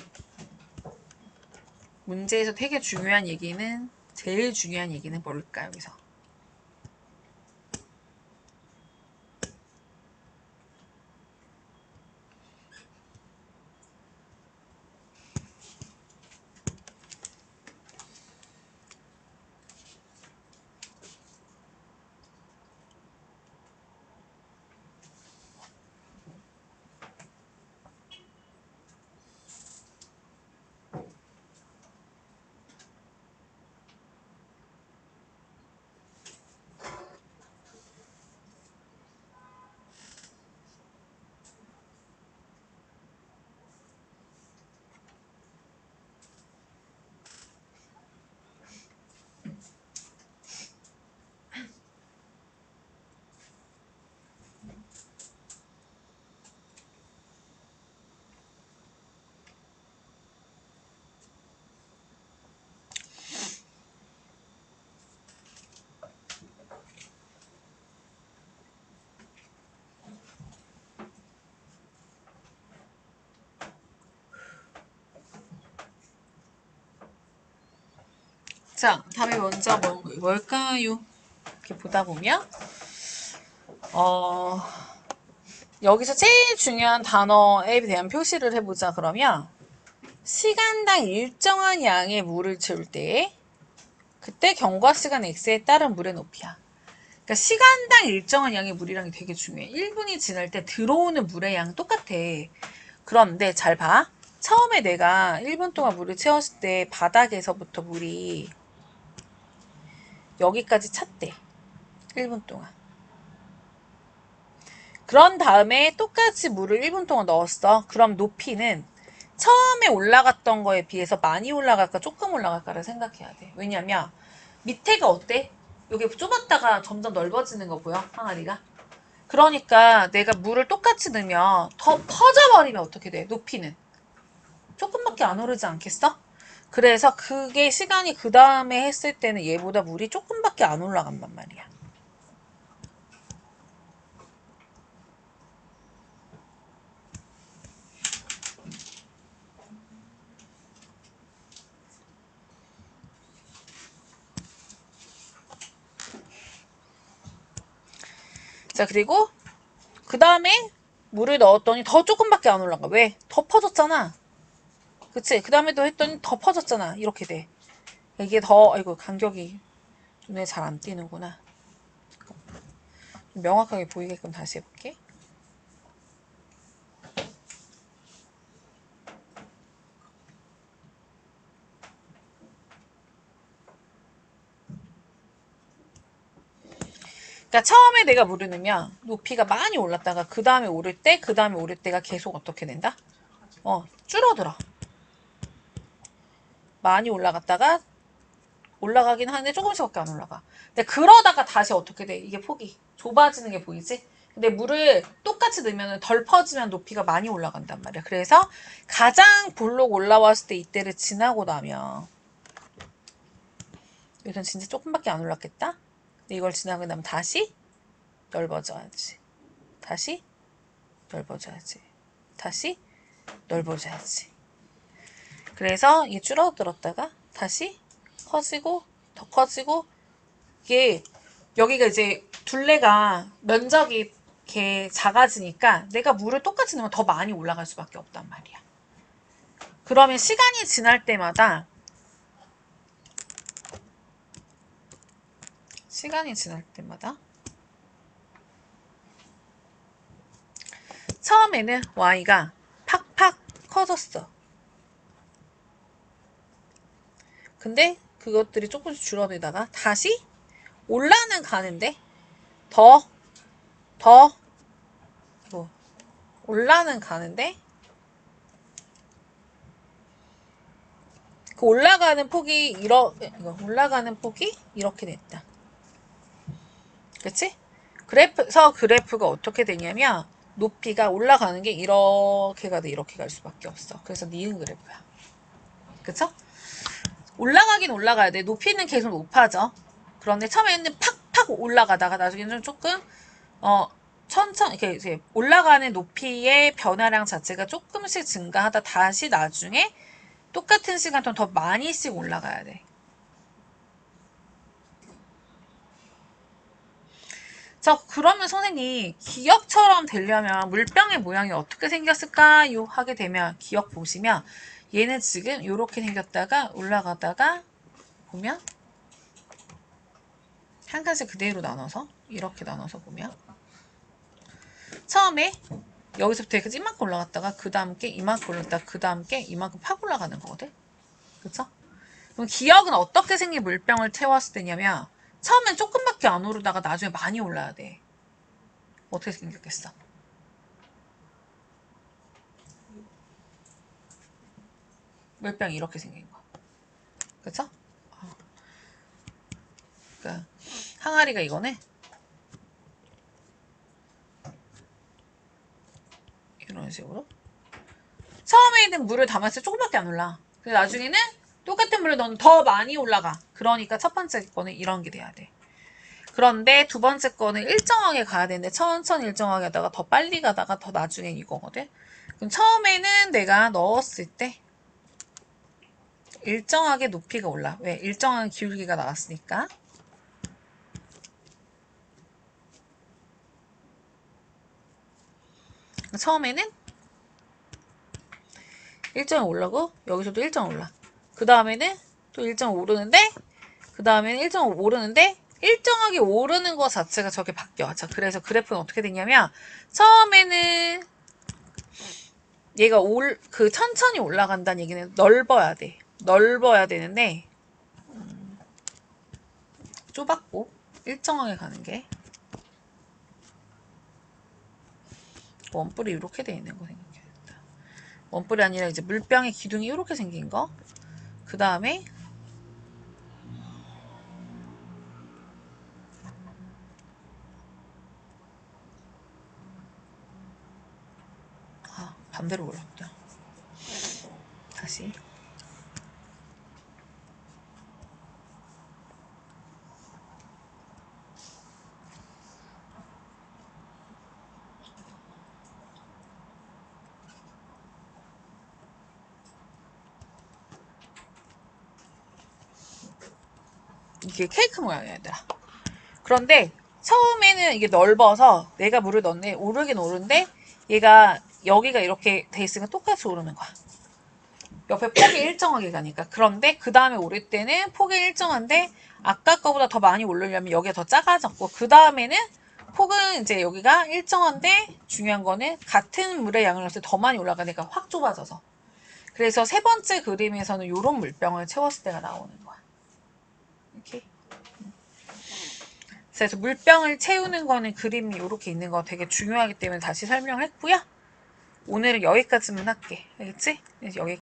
문제에서 되게 중요한 얘기는 제일 중요한 얘기는 뭘까 여기서? 자, 답이 먼저 뭘까요? 이렇게 보다 보면 여기서 제일 중요한 단어에 대한 표시를 해보자. 그러면 시간당 일정한 양의 물을 채울 때 그때 경과 시간 x에 따른 물의 높이야. 그러니까 시간당 일정한 양의 물이란 게 되게 중요해. 1분이 지날 때 들어오는 물의 양 똑같아. 그런데 잘 봐. 처음에 내가 1분 동안 물을 채웠을 때 바닥에서부터 물이 여기까지 찼대. 1분 동안. 그런 다음에 똑같이 물을 1분 동안 넣었어. 그럼 높이는 처음에 올라갔던 거에 비해서 많이 올라갈까 조금 올라갈까를 생각해야 돼. 왜냐면 밑에가 어때? 여기 좁았다가 점점 넓어지는 거 보여? 항아리가? 그러니까 내가 물을 똑같이 넣으면 더 퍼져버리면 어떻게 돼? 높이는 조금밖에 안 오르지 않겠어? 그래서 그게 시간이 그 다음에 했을 때는 얘보다 물이 조금밖에 안 올라간단 말이야. 자, 그리고 그 다음에 물을 넣었더니 더 조금밖에 안 올라가. 왜? 더 퍼졌잖아. 그치? 그 다음에 또 했더니 더 퍼졌잖아. 이렇게 돼. 이게 더, 아이고, 간격이 눈에 잘 안 띄는구나. 명확하게 보이게끔 다시 해볼게. 그러니까 처음에 내가 물을 넣으면 높이가 많이 올랐다가 그 다음에 오를 때, 그 다음에 오를 때가 계속 어떻게 된다? 줄어들어. 많이 올라갔다가 올라가긴 하는데 조금씩밖에 안 올라가. 근데 그러다가 다시 어떻게 돼? 이게 폭이 좁아지는 게 보이지? 근데 물을 똑같이 넣으면 덜 퍼지면 높이가 많이 올라간단 말이야. 그래서 가장 볼록 올라왔을 때 이때를 지나고 나면 여기선 진짜 조금밖에 안 올랐겠다? 근데 이걸 지나고 나면 다시 넓어져야지. 다시 넓어져야지. 다시 넓어져야지. 그래서 이게 줄어들었다가 다시 커지고 더 커지고 이게 여기가 이제 둘레가 면적이 이렇게 작아지니까 내가 물을 똑같이 넣으면 더 많이 올라갈 수밖에 없단 말이야. 그러면 시간이 지날 때마다 처음에는 y가 팍팍 커졌어. 근데 그것들이 조금씩 줄어들다가 다시 올라는 가는데 더 올라는 가는데 그 올라가는 폭이 올라가는 폭이 이렇게 됐다. 그치? 그래프가 어떻게 되냐면 높이가 올라가는 게 이렇게가 돼. 이렇게 갈 수밖에 없어. 그래서 니은 그래프야. 그쵸? 올라가긴 올라가야 돼. 높이는 계속 높아져. 그런데 처음에는 팍팍 올라가다가 나중에는 조금 천천히 이렇게 이제 올라가는 높이의 변화량 자체가 조금씩 증가하다 다시 나중에 똑같은 시간 동안 더 많이씩 올라가야 돼. 자, 그러면 선생님 기역처럼 되려면 물병의 모양이 어떻게 생겼을까요? 하게 되면 기역 보시면 얘는 지금 이렇게 생겼다가 올라가다가 보면 한 칸씩 그대로 나눠서 이렇게 나눠서 보면 처음에 여기서부터 여기까지 이만큼 올라갔다가 그 다음 게 이만큼 올라갔다가 그 다음 게 이만큼 팍 올라가는 거거든. 그쵸? 그럼 기역은 어떻게 생긴 물병을 채웠을 때냐면 처음엔 조금밖에 안 오르다가 나중에 많이 올라야 돼. 어떻게 생겼겠어? 물병이 이렇게 생긴 거. 그쵸? 그러니까 항아리가 이거네. 이런 식으로. 처음에는 물을 담았을 때 조금밖에 안 올라. 근데 나중에는 똑같은 물을 넣으면 더 많이 올라가. 그러니까 첫 번째 거는 이런 게 돼야 돼. 그런데 두 번째 거는 일정하게 가야 되는데 천천히 일정하게 하다가 더 빨리 가다가 더 나중엔 이거거든. 그럼 처음에는 내가 넣었을 때 일정하게 높이가 올라. 왜? 일정한 기울기가 나왔으니까. 처음에는 일정이 올라고 여기서도 일정 올라. 그 다음에는 또 일정 오르는데 그 다음에는 일정 오르는데 일정하게 오르는 것 자체가 저게 바뀌어. 자, 그래서 그래프는 어떻게 되냐면 처음에는 얘가 천천히 올라간다는 얘기는 넓어야 돼. 넓어야 되는데 좁았고 일정하게 가는 게 원뿔이 이렇게 돼 있는 거 생각해야겠다. 원뿔이 아니라 이제 물병의 기둥이 이렇게 생긴 거. 그 다음에 반대로 올랐다. 다시. 이게 케이크 모양이야, 얘들아. 그런데 처음에는 이게 넓어서 내가 물을 넣네. 오르긴 오르는데 얘가 여기가 이렇게 돼 있으면 똑같이 오르는 거야. 옆에 폭이 일정하게 가니까. 그런데 그 다음에 오를 때는 폭이 일정한데 아까 거보다 더 많이 오르려면 여기가 더 작아졌고 그 다음에는 폭은 이제 여기가 일정한데 중요한 거는 같은 물의 양을 넣을 때 더 많이 올라가니까 확 좁아져서. 그래서 세 번째 그림에서는 이런 물병을 채웠을 때가 나오는 거야. 이렇게. 그래서 물병을 채우는 거는 그림이 이렇게 있는 거 되게 중요하기 때문에 다시 설명을 했고요. 오늘은 여기까지만 할게. 알겠지? 여기까지.